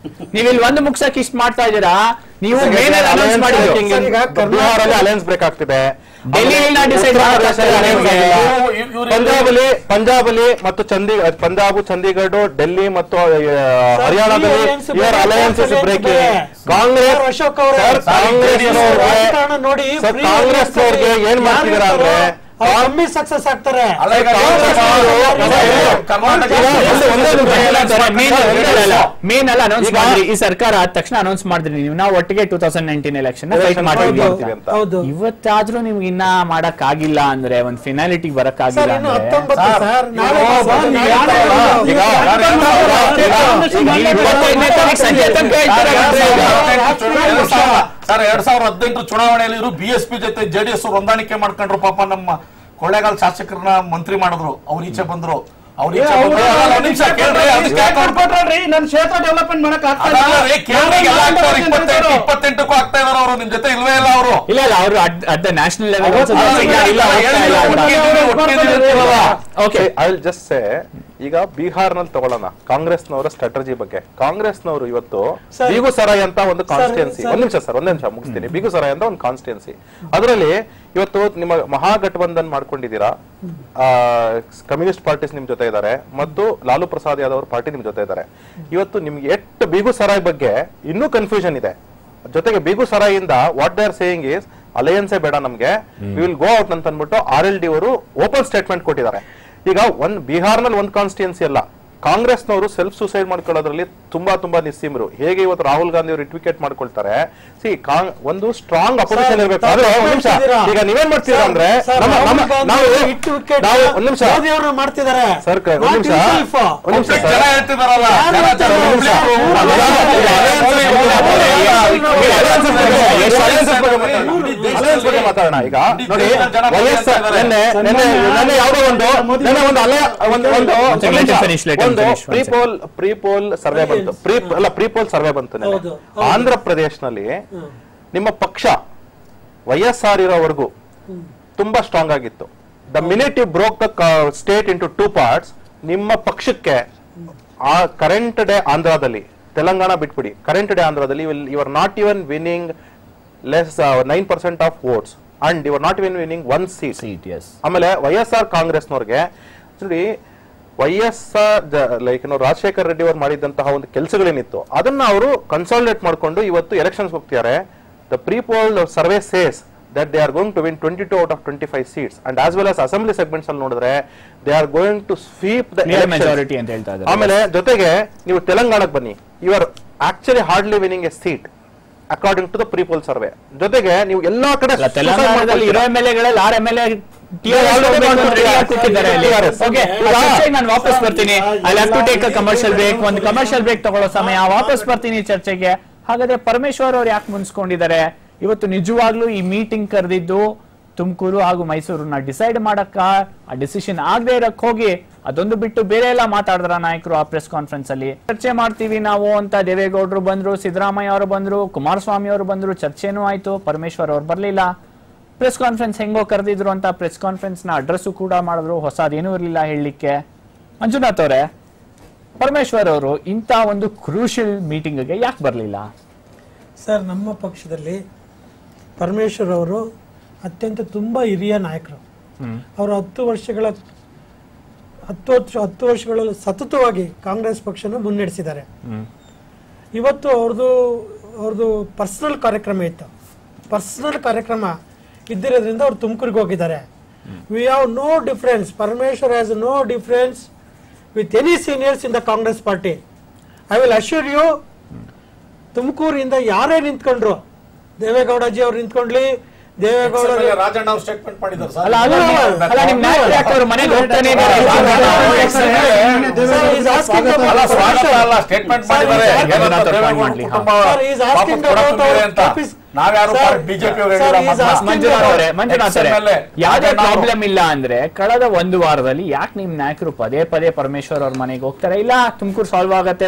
A: ನೀವಿಲ್ಲಿ ಒಂದು ಮುಗ್ಸಕ್ ಇಷ್ಟ ಮಾಡ್ತಾ ಇದ್ದೀರಾ. ನೀವು ಮೇನಲ್ಲಿ ಅನೌನ್ಸ್ ಮಾಡಿದ್ದು
B: ಬಿಹಾರಲ್ಲಿ ಅಲಯನ್ಸ್ ಬ್ರೇಕ್ ಆಗ್ತಿದೆ,
A: ಡೆಲ್ಲಿಯಲ್ಲಿ ಡಿಸೈಡ್
B: ಪಂಜಾಬಲ್ಲಿ ಮತ್ತು ಪಂಜಾಬ್, ಚಂಡೀಗಢ, ಡೆಲ್ಲಿ ಮತ್ತು ಹರಿಯಾಣದಲ್ಲಿ ಇವರ ಅಲಯನ್ಸ್ ಇಸ್ ಬ್ರೇಕಿಂಗ್. ಕಾಂಗ್ರೆಸ್ನವ್ರಿಗೆ ಏನ್ ಮಾಡ್ತಿದಾರ ಅಂದ್ರೆ
D: ಕಮ್ಮಿ ಸಕ್ಸಸ್ ಆಗ್ತಾರೆ.
A: ಮೇನ್ ಅಲ್ಲ ಅನೌನ್ಸ್ ಮಾಡಿದ್ರಿ, ಈ ಸರ್ಕಾರ ಆದ ತಕ್ಷಣ ಅನೌನ್ಸ್ ಮಾಡಿದ್ರಿ ನೀವು, ನಾವು ಒಟ್ಟಿಗೆ 2019 ಎಲೆಕ್ಷನ್ ಫೈಟ್ ಮಾಡ್ತೀವಿ ಅಂತ.
D: ಹೌದು.
A: ಇವತ್ತಾದ್ರೂ ನಿಮ್ಗೆ ಇನ್ನ ಮಾಡಕ್ ಆಗಿಲ್ಲ ಅಂದ್ರೆ, ಒಂದ್ ಫಿನಾಲಿಟಿ ಬರಕ್ ಆಗಿಲ್ಲ
D: ಇನ್ನು
A: ಅಂದ್ರೆ
D: 19 ಸರ್, ನಾಳೆ
E: ಸರ್ 2018 ಚುನಾವಣೆಯಲ್ಲಿ ಇವರು ಬಿಎಸ್ಪಿ ಜೊತೆ ಜೆಡಿಎಸ್ ಹೊಂದಾಣಿಕೆ ಮಾಡ್ಕೊಂಡ್ರು. ಪಾಪ ನಮ್ಮ ಕೊಳ್ಳೇಗಾಲ ಶಾಸಕರನ್ನ ಮಂತ್ರಿ ಮಾಡಿದ್ರು, ಅವ್ರ ಈಚೆ ಬಂದ್ರು. ಅವ್ರ ಈಚೆ
C: ನನ್ನ ಕ್ಷೇತ್ರ ಡೆವಲಪ್ಮೆಂಟ್ ಮಾಡಕ್ ಆಗ್ತಾ
E: 28ಕ್ಕೂ ಆಗ್ತಾ ಇದಾರೆ ಅವರು, ನಿಮ್ ಜೊತೆ ಇಲ್ವೇ ಇಲ್ಲ ಅವರು.
A: ಇಲ್ಲ ಇಲ್ಲ, ಅವರು at national level
B: okay. I will just say, ಈಗ ಬಿಹಾರ್ನಲ್ಲಿ ತಗೊಳ್ಳೋಣ ಕಾಂಗ್ರೆಸ್ನವರ ಸ್ಟ್ರಾಟಜಿ ಬಗ್ಗೆ. ಕಾಂಗ್ರೆಸ್ನವರು ಇವತ್ತು ಬೇಗುಸರಾಯ್ ಅಂತ ಒಂದು ಕಾನ್ಸ್ಟಿಟ್ಯೂನ್ಸಿ, ಒಂದ್ ನಿಮಿಷ ಮುಗಿಸ್ತೀನಿ. ಬೇಗುಸರಾಯ್ ಅಂತ ಒಂದು ಕಾನ್ಸ್ಟಿಟ್ಯೂನ್ಸಿ, ಅದರಲ್ಲಿ ಇವತ್ತು ನಿಮ್ಮ ಮಹಾಗಠಬಂಧನ್ ಮಾಡ್ಕೊಂಡಿದ್ದೀರಾ. ಕಮ್ಯುನಿಸ್ಟ್ ಪಾರ್ಟೀಸ್ ನಿಮ್ ಜೊತೆ ಇದ್ದಾರೆ ಮತ್ತು ಲಾಲು ಪ್ರಸಾದ್ ಯಾದವ್ ಅವ್ರ ಪಾರ್ಟಿ ನಿಮ್ ಜೊತೆ ಇದ್ದಾರೆ. ಇವತ್ತು ನಿಮ್ಗೆ ಎಷ್ಟು ಬೇಗುಸರಾಯ್ ಬಗ್ಗೆ ಇನ್ನೂ ಕನ್ಫ್ಯೂಷನ್ ಇದೆ. ಜೊತೆಗೆ ಬೇಗುಸರಾಯ್ ಇಂದ what they are saying is ಅಲಯನ್ಸೇ ಬೇಡ ನಮ್ಗೆ, ವಿ ವಿಲ್ ಗೋ ಔಟ್ ಅಂತ ಅಂದ್ಬಿಟ್ಟು RLD ಅವರು ಓಪನ್ ಸ್ಟೇಟ್ಮೆಂಟ್ ಕೊಟ್ಟಿದ್ದಾರೆ. ಈಗ ಬಿಹಾರ್ನಲ್ಲಿ ಒಂದು ಕಾನ್ಸ್ಟಿಟ್ಯೂನ್ಸಿ ಅಲ್ಲ, ಕಾಂಗ್ರೆಸ್ನವರು ಸೆಲ್ಫ್ ಸೂಸೈಡ್ ಮಾಡ್ಕೊಳ್ಳೋದ್ರಲ್ಲಿ ತುಂಬಾ ನಿಸ್ಸೀಮರು. ಹೇಗೆ ಇವತ್ತು ರಾಹುಲ್ ಗಾಂಧಿ ಅವರು ರಿಟ್ವಿಕೇಟ್ ಮಾಡ್ಕೊಳ್ತಾರೆ, ಒಂದು ಸ್ಟ್ರಾಂಗ್ ಅಪೋಸಿಷನ್ ಇರಬೇಕು. ಆದ್ರೆ ಒಂದ್ ನಿಮಿಷ, ಈಗ ನೀವೇನ್ ಮಾಡ್ತೀರಾ ಅಂದ್ರೆ ಒಂದ್ ನಿಮಿಷ
D: ಮಾಡ್ತಿದ್ದಾರೆ
B: ಸರ್, ಮಾತಾಡೋಣ. ಈಗ ನೋಡಿ, ಯಾವುದೋ ಒಂದು ಪ್ರೀಪೋಲ್ ಸರ್ವೆ ಬಂತು. ಆಂಧ್ರ ಪ್ರದೇಶನಲ್ಲಿ ನಿಮ್ಮ ಪಕ್ಷ YSR ಇರೋವರೆಗೂ ತುಂಬಾ ಸ್ಟ್ರಾಂಗ್ ಆಗಿತ್ತು. The minute you broke the state into 2 parts, ನಿಮ್ಮ ಪಕ್ಷಕ್ಕೆ ಆ ಕರೆಂಟ್ ಡೇ ಆಂಧ್ರದಲ್ಲಿ, ತೆಲಂಗಾಣ ಬಿಟ್ಬಿಡಿ, ಕರೆಂಟ್ ಡೇ ಆಂಧ್ರದಲ್ಲಿ you are not even winning less 9% of votes and you are not even winning 1 seat. ಆಮೇಲೆ YSR ಕಾಂಗ್ರೆಸ್ನವ್ರಿಗೆ ನೋಡಿ, YSR ಲೈಕ್ ರಾಜಶೇಖರ್ ರೆಡ್ಡಿ ಅವರು ಮಾಡಿದಂತಹ ಒಂದು ಕೆಲಸಗಳೇನಿತ್ತು ಅದನ್ನ ಅವರು ಕನ್ಸಾಲಿಡೇಟ್ ಮಾಡಿಕೊಂಡು ಇವತ್ತು ಎಲೆಕ್ಷನ್ಸ್ ಹೋಗ್ತಿದ್ದಾರೆ. The pre-poll survey says that they are going to win 22 out of 25 seats, and as well as assembly segments ಅಲ್ಲಿ ನೋಡಿದ್ರೆ they are going to sweep the
A: majority ಅಂತ ಹೇಳ್ತಾ ಇದ್ದಾರೆ.
B: ಆಮೇಲೆ ಜೊತೆಗೆ ನೀವು ತೆಲಂಗಾಣಕ್ಕೆ ಬನ್ನಿ, you are actually hardly winning a seat according to the pre-poll survey. ಜೊತೆಗೆ ನೀವು ಎಲ್ಲಾ ಕಡೆ
A: ತೆಲಂಗಾಣದಲ್ಲಿ ಇರೋ MLA-ಗಳಲ್ಲಿ 6 MLA ನಾನು ವಾಪಸ್ ಬರ್ತೀನಿ. I have to take a commercial break. ಒಂದು ಕಮರ್ಷಿಯಲ್ ಬ್ರೇಕ್ ತಗೊಳ್ಳೋ ಸಮಯ, ವಾಪಸ್ ಬರ್ತೀನಿ ಚರ್ಚೆಗೆ. ಹಾಗಾದ್ರೆ ಪರಮೇಶ್ವರ್ ಅವ್ರು ಯಾಕೆ ಮುನ್ಸ್ಕೊಂಡಿದ್ದಾರೆ? ಇವತ್ತು ನಿಜವಾಗ್ಲೂ ಈ ಮೀಟಿಂಗ್ ಕರೆದಿದ್ದು ತುಮಕೂರು ಹಾಗೂ ಮೈಸೂರನ್ನ ಡಿಸೈಡ್ ಮಾಡಕ್ಕ, ಆ ಡಿಸಿಷನ್ ಆಗದೆ ಇರಕ್ ಹೋಗಿ ಅದೊಂದು ಬಿಟ್ಟು ಬೇರೆ ಎಲ್ಲ ಮಾತಾಡಿದ್ರ ನಾಯಕರು ಆ ಪ್ರೆಸ್ ಕಾನ್ಫರೆನ್ಸ್ ಅಲ್ಲಿ. ಚರ್ಚೆ ಮಾಡ್ತೀವಿ ನಾವು ಅಂತ ದೇವೇಗೌಡರು ಬಂದ್ರು, ಸಿದ್ದರಾಮಯ್ಯ ಅವರು ಬಂದ್ರು, ಕುಮಾರಸ್ವಾಮಿ ಅವರು ಬಂದ್ರು, ಚರ್ಚೆನೂ ಆಯ್ತು. ಪರಮೇಶ್ವರ್ ಅವ್ರು ಬರ್ಲಿಲ್ಲ. ಪ್ರೆಸ್ ಕಾನ್ಫರೆನ್ಸ್ ಹೆಂಗೋ ಕರೆದಿದ್ರು ಅಂತ ಪ್ರೆಸ್ ಕಾನ್ಫರೆನ್ಸ್ ನ ಅಡ್ರೆಸ್ ಕೂಡ ಮಾಡಿದ್ರು, ಹೊಸದೇನೂ ಇರಲಿಲ್ಲ ಹೇಳಲಿಕ್ಕೆ. ಮಂಜುನಾಥ್ ಅವರೇ, ಪರಮೇಶ್ವರ್ ಅವರು ಇಂಥ ಒಂದು ಕ್ರೂಷಿಯಲ್ ಮೀಟಿಂಗ್ಗೆ ಯಾಕೆ ಬರಲಿಲ್ಲ?
D: ಸರ್, ನಮ್ಮ ಪಕ್ಷದಲ್ಲಿ ಪರಮೇಶ್ವರ್ ಅವರು ಅತ್ಯಂತ ತುಂಬಾ ಹಿರಿಯ ನಾಯಕರು. ಅವರು 10 ವರ್ಷಗಳಲ್ಲಿ ಸತತವಾಗಿ ಕಾಂಗ್ರೆಸ್ ಪಕ್ಷನ ಮುನ್ನಡೆಸಿದ್ದಾರೆ. ಇವತ್ತು ಅವ್ರದ್ದು ಪರ್ಸನಲ್ ಕಾರ್ಯಕ್ರಮ ಇತ್ತು. ಪರ್ಸನಲ್ ಕಾರ್ಯಕ್ರಮ ಇದ್ದಿರೋದ್ರಿಂದ ಅವ್ರು ತುಮಕೂರಿಗೆ ಹೋಗಿದ್ದಾರೆ. We have no difference. Parameshwar has no difference with any seniors in the Congress party. I will assure you, ತುಮಕೂರಿಂದ ಯಾರೇ ನಿಂತ್ಕೊಂಡ್ರು, ದೇವೇಗೌಡಜಿ ಅವ್ರು ನಿಂತ್ಕೊಂಡ್ಲಿ, ದೇವೇಗೌಡ
E: ರಾಜಣ್ಣ ಅವರು ಸ್ಟೇಟ್ಮೆಂಟ್ ಮಾಡಿದ್ದಾರೆ ಸರ್. ನಾವ್ಯಾರು ಬಿಜೆಪಿ
A: ಯಾವ್ದೇ ಪ್ರಾಬ್ಲಮ್ ಇಲ್ಲ ಅಂದ್ರೆ ಕಳೆದ ಒಂದು ವಾರದಲ್ಲಿ ಯಾಕೆ ನಿಮ್ ನಾಯಕರು ಪದೇ ಪದೇ ಪರಮೇಶ್ವರ್ ಅವ್ರ ಮನೆಗೆ ಹೋಗ್ತಾರೆ, ಇಲ್ಲ ತುಮಕೂರು ಸಾಲ್ವ್ ಆಗತ್ತೆ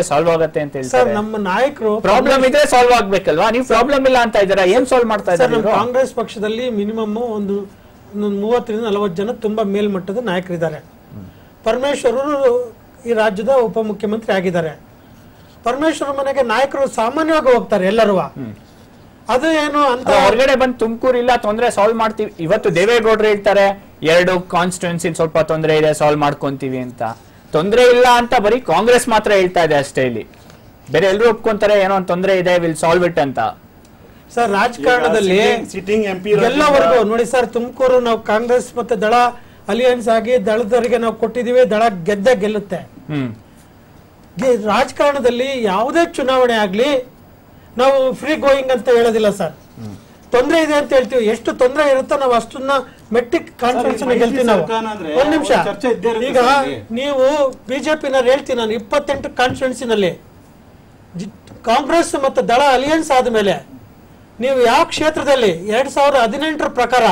A: ಅಂತ ಹೇಳ್ತಾರೆ.
D: ನಮ್ಮ ನಾಯಕರು
A: ಪ್ರಾಬ್ಲಮ್ ಇದ್ರೆ ಸಾಲ್ವ್ ಆಗ್ಬೇಕಲ್ವಾ, ನೀವು ಪ್ರಾಬ್ಲಮ್ ಇಲ್ಲ ಅಂತ ಇದ್ದೀರಾ, ಏನ್ ಸಾಲ್ವ್ ಮಾಡ್ತಾ ಇದ್ದಾರೆ?
D: ಕಾಂಗ್ರೆಸ್ ಪಕ್ಷದಲ್ಲಿ ಮಿನಿಮಮ್ ಒಂದು 30-40 ಜನ ತುಂಬಾ ಮೇಲ್ಮಟ್ಟದ ನಾಯಕರಿದ್ದಾರೆ. ಪರಮೇಶ್ವರ್ ಈ ರಾಜ್ಯದ ಉಪಮುಖ್ಯಮಂತ್ರಿ ಆಗಿದ್ದಾರೆ. ಪರಮೇಶ್ವರ್ ಮನೆಗೆ ನಾಯಕರು ಸಾಮಾನ್ಯವಾಗಿ ಹೋಗ್ತಾರೆ ಎಲ್ಲರೂ. ಅದು ಏನು ಅಂತ
A: ಹೊರಗಡೆ ಬಂದು ತುಮಕೂರು ಇಲ್ಲ ತೊಂದ್ರೆ ಸಾಲ್ವ್ ಮಾಡ್ತೀವಿ. ಇವತ್ತು ದೇವೇಗೌಡರು ಹೇಳ್ತಾರೆ 2 ಕಾನ್ಸ್ಟಿಟ್ಯೂನ್ಸಿ ಸ್ವಲ್ಪ ತೊಂದರೆ ಇದೆ ಸಾಲ್ವ್ ಮಾಡ್ಕೊಂತೀವಿ ಅಂತ. ತೊಂದರೆ ಇಲ್ಲ ಅಂತ ಬರೀ ಕಾಂಗ್ರೆಸ್ ಮಾತ್ರ ಹೇಳ್ತಾ ಇದೆ ಅಷ್ಟೇ. ಇಲ್ಲಿ ಬೇರೆ ಎಲ್ಲರೂ ಒಪ್ಕೊಂತಾರೆ ಏನೋ ಒಂದು ತೊಂದರೆ ಇದೆ, ವಿಲ್ ಸಾಲ್ವ್ ಇಟ್ ಅಂತ.
D: ಸರ್ ರಾಜಕಾರಣದಲ್ಲಿ ಎಲ್ಲವರೆಗೂ ನೋಡಿ ಸರ್, ತುಮಕೂರು ನಾವು ಕಾಂಗ್ರೆಸ್ ಮತ್ತೆ ದಳ ಅಲಿಯನ್ಸ್ ಆಗಿ ದಳದವರಿಗೆ ನಾವು ಕೊಟ್ಟಿದೀವಿ, ದಳ ಗೆಲ್ಲುತ್ತೆ. ರಾಜಕಾರಣದಲ್ಲಿ ಯಾವುದೇ ಚುನಾವಣೆ ಆಗ್ಲಿ ನಾವು ಫ್ರೀ ಗೋಯಿಂಗ್ ಅಂತ ಹೇಳೋದಿಲ್ಲ ಸರ್. ತೊಂದರೆ ಇದೆ ಅಂತ ಹೇಳ್ತೀವಿ, ಎಷ್ಟು ತೊಂದರೆ ಇರುತ್ತೋ ನಾವು ಅಷ್ಟನ್ನ ಮೆಟ್ಟಿಕ್ ಕಾನ್ಫಿಡೆನ್ಸ್ ಗೆಲ್ತೀವಿ ನಾವು. ಒಂದ್ ನಿಮಿಷ, ಈಗ ನೀವು ಬಿಜೆಪಿನವ್ರು ಹೇಳ್ತೀನಿ ನಾನು 28 ಕಾನ್ಸ್ಟಿಟ್ಯೂನ್ಸಿನಲ್ಲಿ ಕಾಂಗ್ರೆಸ್ ಮತ್ತು ದಳ ಅಲಿಯನ್ಸ್ ಆದ್ಮೇಲೆ ನೀವು ಯಾವ ಕ್ಷೇತ್ರದಲ್ಲಿ 2018 ಪ್ರಕಾರ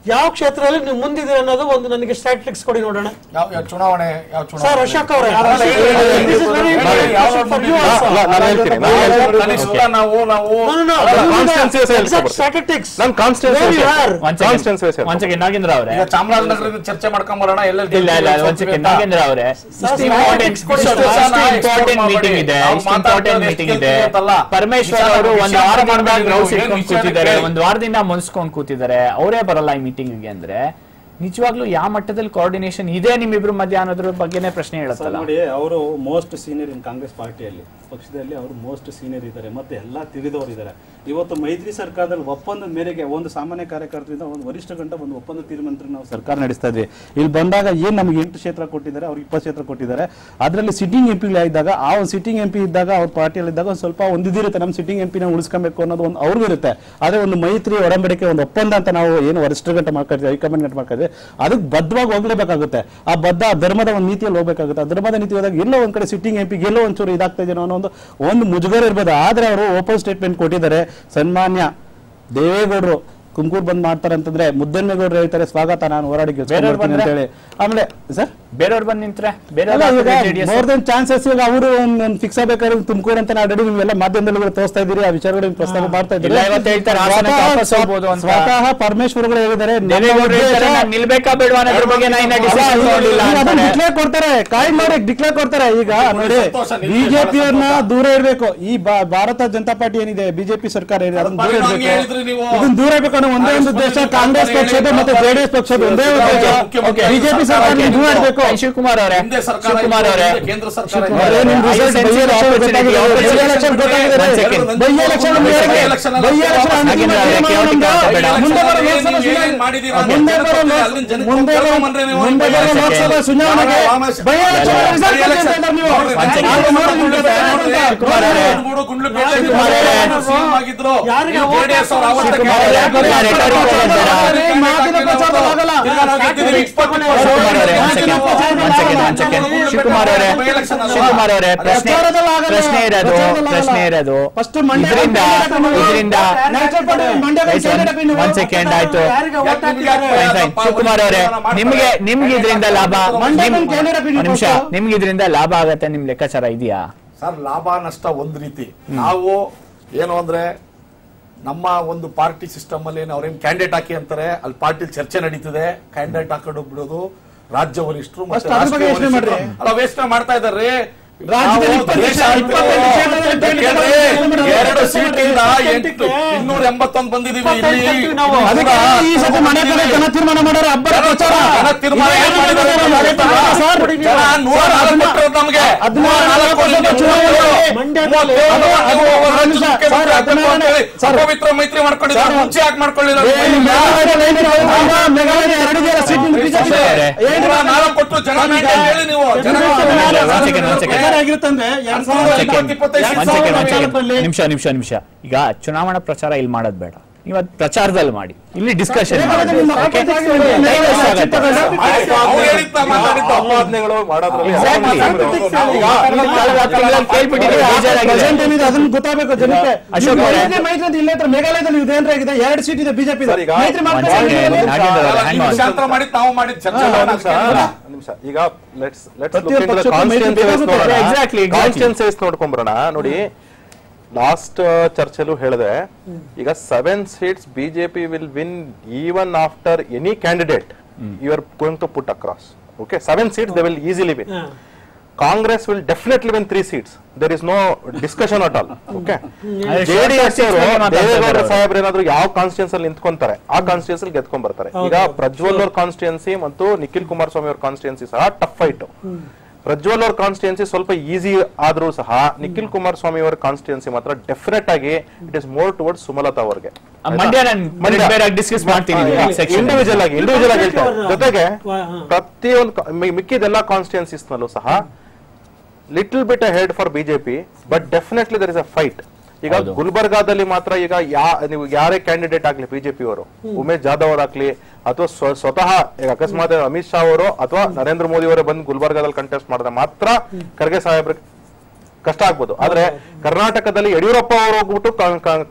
D: ಯಾವ ಕ್ಷೇತ್ರದಲ್ಲಿ ನೀವು ಮುಂದಿದ್ದೀರ ಅನ್ನೋದು ಒಂದು ನನಗೆ ಸ್ಟ್ಯಾಟಿಸ್ಟಿಕ್ಸ್ ಕೊಡಿ ನೋಡೋಣ.
E: ಚುನಾವಣೆ
D: ಸರ್ ಅಶೋಕ್ ಅವರೇ,
A: ನಾಗೇಂದ್ರ ಅವರೇ
E: ಚಾಮರಾಜನಗರದಿಂದ ಚರ್ಚೆ ಮಾಡ್ಕೊಂಬರೋಣ.
A: ನಾಗೇಂದ್ರ ಅವರೇ ಮೀಟಿಂಗ್ ಇದೆ. ಪರಮೇಶ್ವರ್ ಅವರು ಒಂದು ವಾರದಿಂದ ಮುನ್ಸ್ಕೊಂಡ್ ಕೂತಿದ್ದಾರೆ, ಅವರೇ ಬರಲ್ಲ ಈ ಮೀಟಿಂಗ್ ಅಂದ್ರೆ ನಿಜವಾಗ್ಲೂ ಯಾವ ಮಟ್ಟದಲ್ಲಿ ಕೋಆರ್ಡಿನೇಷನ್ ಇದೆ ನಿಮ್ಮಿಬ್ರು ಮಧ್ಯ ಅನ್ನೋದ್ರ ಬಗ್ಗೆನೇ ಪ್ರಶ್ನೆ ಹೇಳುತ್ತಲ್ಲ.
C: ನೋಡಿ, ಅವರು ಮೋಸ್ಟ್ ಸೀನಿಯರ್ ಇನ್ ಕಾಂಗ್ರೆಸ್ ಪಾರ್ಟಿಯಲ್ಲಿ ಪಕ್ಷದಲ್ಲಿ ಅವರು ಮೋಸ್ಟ್ ಸೀನಿಯರ್ ಇದ್ದಾರೆ, ಮತ್ತೆ ಎಲ್ಲಾ ತಿಳಿದವರು ಇದ್ದಾರೆ. ಇವತ್ತು ಮೈತ್ರಿ ಸರ್ಕಾರದಲ್ಲಿ ಒಪ್ಪಂದದ ಮೇರೆಗೆ ಒಂದು ಸಾಮಾನ್ಯ ಕಾರ್ಯಕರ್ತರಿಂದ ಒಂದು ವರಿಷ್ಠ ಗಂಟ ಒಂದು ಒಪ್ಪಂದ ತೀರ್ಮಾನ ನಾವು ಸರ್ಕಾರ ನಡೆಸ್ತಾ ಇದ್ವಿ. ಇಲ್ಲಿ ಬಂದಾಗ ಏನ್ ನಮಗೆ 8 ಕ್ಷೇತ್ರ ಕೊಟ್ಟಿದ್ದಾರೆ, ಅವ್ರಿಗೆ 20 ಕ್ಷೇತ್ರ ಕೊಟ್ಟಿದ್ದಾರೆ. ಅದರಲ್ಲಿ ಸಿಟ್ಟಿಂಗ್ ಎಂ ಪಿ ಇದ್ದಾಗ ಆ ಒಂದು ಸಿಟ್ಟಿಂಗ್ ಎಂ ಪಿ ಇದ್ದಾಗ ಅವ್ರ ಪಾರ್ಟಿಯಲ್ಲಿ ಇದ್ದಾಗ ಒಂದು ಸ್ವಲ್ಪ ಒಂದಿರುತ್ತೆ, ನಮ್ಮ ಸಿಟ್ಟಿಂಗ್ ಎಂ ಪಿನ ಉಳಿಸ್ಕೊಬೇಕು ಅನ್ನೋದು ಒಂದು ಅವ್ರಿಗೂ ಇರುತ್ತೆ. ಆದ್ರೆ ಒಂದು ಮೈತ್ರಿ ಒಡಂಬಡಿಕೆ ಒಂದು ಒಪ್ಪಂದ ಅಂತ ನಾವು ಏನು ವರಿಷ್ಠ ಗಂಟ ಮಾಡ್ಕೊಳ್ತೀವಿ, ಹೈಕಮಾಂಡ್ ಗಂಟ ಮಾಡ್ಕೊಳ್ತೀವಿ, ಅದಕ್ಕೆ ಬದ್ಧವಾಗಿ ಹೋಗ್ಲೇಬೇಕಾಗುತ್ತೆ. ಆ ಬದ್ಧ ಧರ್ಮದ ಒಂದು ನೀತಿಯಲ್ಲಿ ಹೋಗ್ಬೇಕಾಗುತ್ತೆ. ಆ ಧರ್ಮದ ನೀತಿ ಹೋದಾಗ ಎಲ್ಲೋ ಒಂದ್ ಕಡೆ ಸಿಟ್ಟಿಂಗ್ ಎಂ ಪಿಗೆ ಎಲ್ಲೋ ಒಂಚೂರು ಇದಾಗ್ತಾ ಇದೆಯೋ ಅನ್ನೋ ಒಂದು ಮುಜುಗರ ಇರ್ಬೋದು. ಆದ್ರೆ ಅವರು ಓಪನ್ ಸ್ಟೇಟ್ಮೆಂಟ್ ಕೊಟ್ಟಿದ್ದಾರೆ. ಸನ್ಮಾನ್ಯ ದೇವೇಗೌಡರು ತುಮಕೂರು ಬಂದ್ ಮಾಡ್ತಾರೆ ಅಂತಂದ್ರೆ ಮುದ್ದನ್ಮೇಗೌಡರು ಹೇಳ್ತಾರೆ ಸ್ವಾಗತ, ನಾನು ಹೋರಾಡಿ ಗೆಲ್ಸ್ಕೊಂಡ್ಬರ್ತೀನಿ ಅಂತ ಹೇಳಿ. ಆಮೇಲೆ ಸರ್ ಬೇರೆಯವ್ರು ಬಂದ್ ನಿಂತ್ರೆ ಮೋರ್ ದನ್ ಚಾನ್ಸಸ್ ಅವರು ಒಂದು ಫಿಕ್ಸ್ ಆಗಬೇಕಾದ್ರೆ ತುಮಕೂರು ಅಂತ ಆಲ್ರೆಡಿ ನೀವೆಲ್ಲ ಮಾಧ್ಯಮದಲ್ಲಿ ತೋರಿಸ್ತಾ ಇದ್ದೀರಿ, ಆ ವಿಚಾರಗಳು ಪ್ರಸ್ತಾಪ ಮಾಡ್ತಾ ಇದ್ದೀರಿ. ಸ್ವತಃ ಪರಮೇಶ್ವರ್ಗಳು ಹೇಳಿದ್ದಾರೆ
A: ನಿಲ್ಬೇಕಾ ಬೇಡವಾ ಅನ್ನೋದ್ರ ಬಗ್ಗೆ
C: ಡಿಕ್ಲೇರ್ ಕೊಡ್ತಾರೆ, ಕಾಯ್ ಮಾಡಿ ಡಿಕ್ಲೇರ್ ಕೊಡ್ತಾರೆ. ಈಗ ನೋಡಿ, ಬಿಜೆಪಿಯವ್ರನ್ನ ದೂರ ಇರಬೇಕು. ಈ ಭಾರತ ಜನತಾ ಪಾರ್ಟಿ ಏನಿದೆ, ಬಿಜೆಪಿ ಸರ್ಕಾರ ಏನಿದೆ ಅದನ್ನ ದೂರ ಇರಬೇಕು. ಇದನ್ನ ದೂರ ಇರಬೇಕು ಅನ್ನೋ ಒಂದೇ ಒಂದು ಉದ್ದೇಶ ಕಾಂಗ್ರೆಸ್ ಪಕ್ಷದ ಮತ್ತೆ ಜೆಡಿಎಸ್ ಪಕ್ಷದ ಒಂದೇ ಉದ್ದೇಶ. ಬಿಜೆಪಿ ಸರ್ಕಾರ ದೂರ ಇರಬೇಕು.
A: ಶಿವಕುಮಾರ್ ಅವರೇ, ಶಿವಕುಮಾರ್ ಅವರೇ,
E: ಕೇಂದ್ರ ಸರ್ಕಾರ
C: ಲೋಕಸಭಾ ಚುನಾವಣೆಗೆ
A: ಶಿವಕುಮಾರ್ ಅವರೇ, ಪ್ರಶ್ನೆ ಇರೋದು ಇದರಿಂದ ಒಂದ್ ಸೆಕೆಂಡ್ ಆಯ್ತು. ಶಿವಕುಮಾರ್ ಅವರೇ, ನಿಮ್ಗೆ ಇದರಿಂದ ಲಾಭ, ನಿಮ್ಗೆ ಇದರಿಂದ ಲಾಭ ಆಗತ್ತೆ ನಿಮ್ ಲೆಕ್ಕಾಚಾರ ಇದೆಯಾ
E: ಸರ್? ಲಾಭ ನಷ್ಟ ಒಂದ್ ರೀತಿ. ನಾವು ಏನು ಅಂದ್ರೆ ನಮ್ಮ ಒಂದು ಪಾರ್ಟಿ ಸಿಸ್ಟಮ್ ಅಲ್ಲಿ ಅವ್ರೇನ್ ಕ್ಯಾಂಡಿಡೇಟ್ ಹಾಕಿ ಅಂತಾರೆ, ಅಲ್ಲಿ ಪಾರ್ಟಿ ಚರ್ಚೆ ನಡೀತಿದೆ, ಕ್ಯಾಂಡಿಡೇಟ್ ಹಾಕೊಂಡು ಹೋಗ್ಬಿಡೋದು. ರಾಜ್ಯ ವರಿಷ್ಠರು ಮತ್ತೆ ಅಲ್ಲ ವೇಸ್ಟ್ ಮಾಡ್ತಾ ಇದಾರೆ. 2 ಸೀಟಿಂದ 281 ಬಂದಿದೀವಿ.
C: ತೀರ್ಮಾನ ಮಾಡೋರು
E: ನಮ್ಗೆ ಪವಿತ್ರ ಮೈತ್ರಿ ಮಾಡ್ಕೊಂಡಿದ್ದಾರೆ, ಮುಂಚೆ ಯಾಕೆ ಮಾಡ್ಕೊಳ್ಳಿಲ್ಲ? ಕೊಟ್ಟು ಜನ ಹೇಳಿ ನೀವು
A: ನಿಮಿಷ. ಈಗ ಚುನಾವಣಾ ಪ್ರಚಾರ ಇಲ್ಲಿ ಮಾಡೋದ್ ಬೇಡ. ಇವತ್ತು ಪ್ರಚಾರದಲ್ಲಿ ಮಾಡಿ, ಇಲ್ಲಿ ಡಿಸ್ಕಷನ್
B: ಸಂವಾದನೆಗಳು ಮಾಡೋದ್ರಲ್ಲಿ
C: ಅದನ್ನ ಗೊತ್ತಾಗಬೇಕು ಜನಕ್ಕೆ. ಮೇಘಾಲಯದಲ್ಲಿ ಇದೇನಾಗಿದೆ, 2 ಸೀಟ್ ಇದೆ ಬಿಜೆಪಿ.
B: ಈಗ ಕಾನ್ಸ್ಟಿಟ್ಯೂನ್ಸೀಸ್ ನೋಡ್ಕೊಂಡ್ಬರೋಣ. ನೋಡಿ, ಲಾಸ್ಟ್ ಚರ್ಚೆಲ್ಲೂ ಹೇಳಿದೆ, ಈಗ 7 seats BJP will win even after any candidate you are going to put across. Okay, 7 seats they will easily win. Congress will definitely win 3 seats. There is no discussion at all. Okay. JDS Deve Gowda ಸಾಹೇಬ್ರು ಏನಾದ್ರು ಯಾವ constituency ಅಲ್ಲಿ ನಿಂತ್ಕೊಂತಾರೆ ಆ constituency ಅಲ್ಲಿ ಗೆದ್ಕೊಂಡ್ ಬರ್ತಾರೆ. ಈಗ ಪ್ರಜ್ವಲ್ ಅವ್ರ constituency ಮತ್ತು ನಿಖಿಲ್ ಕುಮಾರಸ್ವಾಮಿ ಅವ್ರ ಕಾನ್ಸ್ಟಿಟ್ಯೂನ್ಸಿ ಸಹ ಟಫ್ ಫೈಟ್. ಪ್ರಜ್ವಲ್ ಅವ್ರ ಕಾನ್ಸ್ಟಿಟ್ಯೂನ್ಸಿ ಸ್ವಲ್ಪ ಈಸಿ ಆದ್ರೂ ಸಹ ನಿಖಿಲ್ ಕುಮಾರಸ್ವಾಮಿ ಅವರ ಕಾನ್ಸ್ಟಿಟ್ಯೂನ್ಸಿ ಮಾತ್ರ ಡೆಫಿನೆಟ್ ಆಗಿ it is more towards Sumalatha ಅವರಿಗೆ. ಇಂಡಿವಿಜುವಲ್ ಆಗಿ ಹೇಳ್ತಾರೆ. ಜೊತೆಗೆ ಪ್ರತಿಯೊಂದು ಮಿಕ್ಕಿದೆಲ್ಲ ಕಾನ್ಸ್ಟಿಟ್ಯೂನ್ಸೀಸ್ ನಲ್ಲೂ ಸಹ little bit head for BJP, but definitely there is a fight. ಈಗ ಗುಲ್ಬರ್ಗಾದಲ್ಲಿ ಮಾತ್ರ ಈಗ ನೀವು ಯಾರೇ ಕ್ಯಾಂಡಿಡೇಟ್ ಆಗ್ಲಿ ಬಿಜೆಪಿ ಅವರು, ಉಮೇಶ್ ಜಾಧವ್ ಅವರಾಗ್ಲಿ ಅಥವಾ ಸ್ವತಃ ಈಗ ಅಕಸ್ಮಾತ್ ಅಮಿತ್ ಶಾ ಅವರು ಅಥವಾ ನರೇಂದ್ರ ಮೋದಿ ಅವರೇ ಬಂದು ಗುಲ್ಬರ್ಗಾದಲ್ಲಿ ಕಂಟೆಸ್ಟ್ ಮಾಡಿದ್ರೆ ಮಾತ್ರ ಖರ್ಗೆ ಸಾಹೇಬ್ರಿಗೆ ಕಷ್ಟ ಆಗ್ಬೋದು. ಆದ್ರೆ ಕರ್ನಾಟಕದಲ್ಲಿ ಯಡಿಯೂರಪ್ಪ ಅವರು ಹೋಗ್ಬಿಟ್ಟು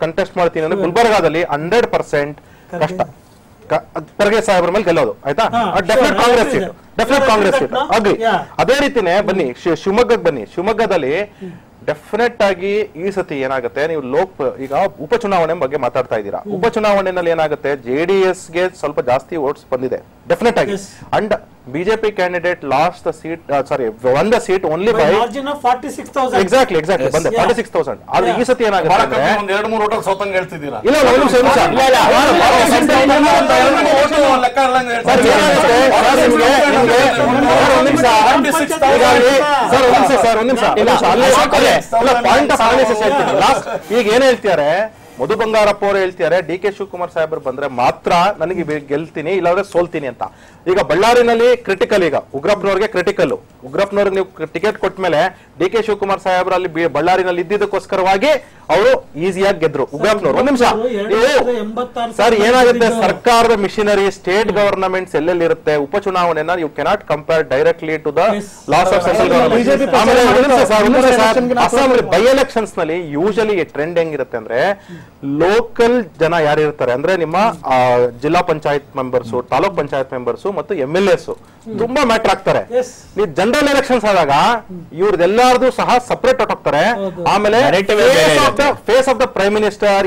B: ಕಂಟೆಸ್ಟ್ ಮಾಡ್ತೀನಿ ಅಂದ್ರೆ ಗುಲ್ಬರ್ಗಾದಲ್ಲಿ 100% ಕಷ್ಟ ಖರ್ಗೆ ಸಾಹೇಬ್ರ ಮೇಲೆ ಗೆಲ್ಲೋದು. ಆಯ್ತಾ? ಡೆಫಿನೆಟ್ ಕಾಂಗ್ರೆಸ್ ಸೀಟ್ ಆಗ್ಲಿ. ಅದೇ ರೀತಿನೇ ಬನ್ನಿ ಶಿವಮೊಗ್ಗಕ್ಕೆ ಬನ್ನಿ. ಶಿವಮೊಗ್ಗದಲ್ಲಿ ಡೆಫಿನೆಟ್ ಆಗಿ ಈ ಸತಿ ಏನಾಗುತ್ತೆ, ನೀವು ಈಗ ಉಪಚುನಾವಣೆ ಬಗ್ಗೆ ಮಾತಾಡ್ತಾ ಇದ್ದೀರಾ. ಉಪಚುನಾವಣೆಯಲ್ಲಿ ಏನಾಗುತ್ತೆ, JDS ಗೆ ಸ್ವಲ್ಪ ಜಾಸ್ತಿ ವೋಟ್ಸ್ ಬಂದಿದೆ ಡೆಫಿನೆಟ್ ಆಗಿ. And BJP candidate last the seat won the seat only by
D: margin of 46,000.
B: exactly ಬಂದೆ 46,000. ಆದ್ರೆ ಈ ಸತಿ ಏನಾಗುತ್ತೆ ಅಂದ್ರೆ
E: 2-3 ಓಟ್ ಸೋತಂಗೆ ಹೇಳ್ತಿದ್ದೀರಾ.
B: ಇಲ್ಲ ಈಗ ಏನ್ ಹೇಳ್ತಾರೆ, ಮಧು ಬಂಗಾರಪ್ಪ ಅವರು ಹೇಳ್ತಾರೆ DK ಶಿವಕುಮಾರ್ ಸಾಹೇಬ್ರು ಬಂದ್ರೆ ಮಾತ್ರ ನನಗೆ ಗೆಲ್ತೀನಿ, ಇಲ್ಲಾಂದ್ರೆ ಸೋಲ್ತೀನಿ ಅಂತ. ಈಗ ಬಳ್ಳಾರಿನಲ್ಲಿ ಕ್ರಿಟಿಕಲ್, ಈಗ ಉಗ್ರಪ್ಪನವ್ರಿಗೆ ಕ್ರಿಟಿಕಲ್. ಉಗ್ರಪ್ಪನವ್ರಿಗೆ ನೀವು ಟಿಕೆಟ್ ಕೊಟ್ಟ ಮೇಲೆ DK ಶಿವಕುಮಾರ್ ಸಾಹೇಬ್ರು ಅಲ್ಲಿ ಬಳ್ಳಾರಿನಲ್ಲಿ ಇದ್ದಿದ್ದಕ್ಕೋಸ್ಕರವಾಗಿ ಅವರು ಈಸಿಯಾಗಿ ಗೆದ್ರು ಉಗ್ರಪ್ಪನವ್ರು. ಒಂದ್ ನಿಮಿಷ ಸರ್, ಏನಾಗುತ್ತೆ, ಸರ್ಕಾರದ ಮಿಷನರಿ ಸ್ಟೇಟ್ ಗವರ್ನಮೆಂಟ್ಸ್ ಎಲ್ಲೆಲ್ಲಿ ಇರುತ್ತೆ, ಉಪಚುನಾವಣೆನ you cannot compare directly to the loss of central government. Assam by elections ನಲ್ಲಿ ಯೂಶಲಿ ಟ್ರೆಂಡ್ ಹೆಂಗಿರುತ್ತೆ ಅಂದ್ರೆ, ಲೋಕಲ್ ಜನ ಯಾರು ಇರ್ತಾರೆ ಅಂದ್ರೆ ನಿಮ್ಮ ಜಿಲ್ಲಾ ಪಂಚಾಯತ್ ಮೆಂಬರ್ಸ್, ತಾಲೂಕ್ ಪಂಚಾಯತ್ ಮೆಂಬರ್ಸ್ ಮತ್ತು MLAs ತುಂಬಾ ಮ್ಯಾಟರ್ ಆಗ್ತಾರೆ. ನೀವು ಜನರಲ್ ಎಲೆಕ್ಷನ್ಸ್ ಆದಾಗ ಇವ್ರದೆಲ್ಲಾರ್ದು ಸಹ ಸಪರೇಟ್ ಔಟ್ ಹೋಗ್ತಾರೆ. ಆಮೇಲೆ face of the prime minister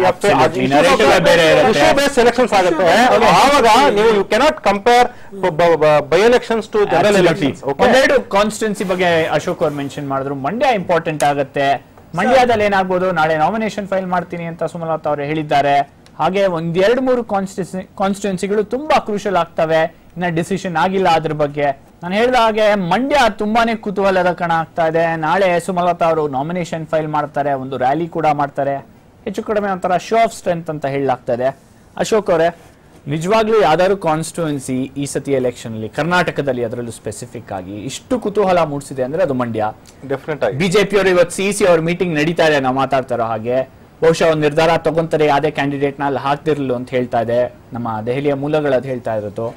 B: elections ಆಗುತ್ತೆ. ಆವಾಗ ನೀವು you cannot compare by elections to general elections.
A: ಒಂದೆರಡು ಕಾನ್ಸ್ಟಿಟ್ಯೂನ್ಸಿ ಬಗ್ಗೆ ಅಶೋಕ್ ಅವ್ರು ಮೆನ್ಷನ್ ಮಾಡಿದ್ರು. ಮಂಡ್ಯ ಇಂಪಾರ್ಟೆಂಟ್ ಆಗುತ್ತೆ. ಮಂಡ್ಯದಲ್ಲಿ ಏನಾಗ್ಬೋದು, ನಾಳೆ ನಾಮಿನೇಷನ್ ಫೈಲ್ ಮಾಡ್ತೀನಿ ಅಂತ ಸುಮಲತಾ ಅವರು ಹೇಳಿದ್ದಾರೆ. ಹಾಗೆ 1-2-3 ಕಾನ್ಸ್ಟಿಟ್ಯೂನ್ಸಿಗಳು ತುಂಬಾ ಕ್ರೂಷಲ್ ಆಗ್ತವೆ, ಇನ್ನ ಡಿಸಿಷನ್ ಆಗಿಲ್ಲ ಅದ್ರ ಬಗ್ಗೆ. ನಾನು ಹೇಳಿದ ಹಾಗೆ ಮಂಡ್ಯ ತುಂಬಾನೇ ಕುತೂಹಲದ ಕಣ ಆಗ್ತಾ ಇದೆ. ನಾಳೆ ಸುಮಲತಾ ಅವರು ನಾಮಿನೇಷನ್ ಫೈಲ್ ಮಾಡ್ತಾರೆ, ಒಂದು ರ್ಯಾಲಿ ಕೂಡ ಮಾಡ್ತಾರೆ. ಹೆಚ್ಚು ಕಡಿಮೆ ಒಂಥರ ಶೋ ಆಫ್ ಸ್ಟ್ರೆಂತ್ ಅಂತ ಹೇಳಲಾಗ್ತದೆ. ಅಶೋಕ್ ಅವರೇ, ನಿಜವಾಗ್ಲೂ ಯಾವ್ದಾದ್ರು ಕಾನ್ಸ್ಟಿಟ್ಯೂನ್ಸಿ ಈ ಸತಿ ಎಲೆಕ್ಷನ್ ಅಲ್ಲಿ ಕರ್ನಾಟಕದಲ್ಲಿ ಅದರಲ್ಲೂ ಸ್ಪೆಸಿಫಿಕ್ ಆಗಿ ಇಷ್ಟು ಕುತೂಹಲ ಮೂಡಿಸಿದೆ ಅಂದ್ರೆ ಅದು ಮಂಡ್ಯ.
B: ಡೆಫಿನೆಟ್ ಆಗಿ
A: ಬಿಜೆಪಿ ಅವರು ಇವತ್ತು CEC ಅವ್ರ ಮೀಟಿಂಗ್ ನಡೀತಾ ಇದೆ, ನಾವು ಮಾತಾಡ್ತಾರೋ ಹಾಗೆ. ಬಹುಶಃ ಒಂದು ನಿರ್ಧಾರ ತಗೊಂತಾರೆ, ಯಾವುದೇ ಕ್ಯಾಂಡಿಡೇಟ್ ನ ಅಲ್ಲಿ ಹಾಕ್ತಿರ್ಲು ಅಂತ ಹೇಳ್ತಾ ಇದೆ ನಮ್ಮ ದೆಹಲಿಯ ಮೂಲಗಳದ್ದು ಹೇಳ್ತಾ ಇರೋದು.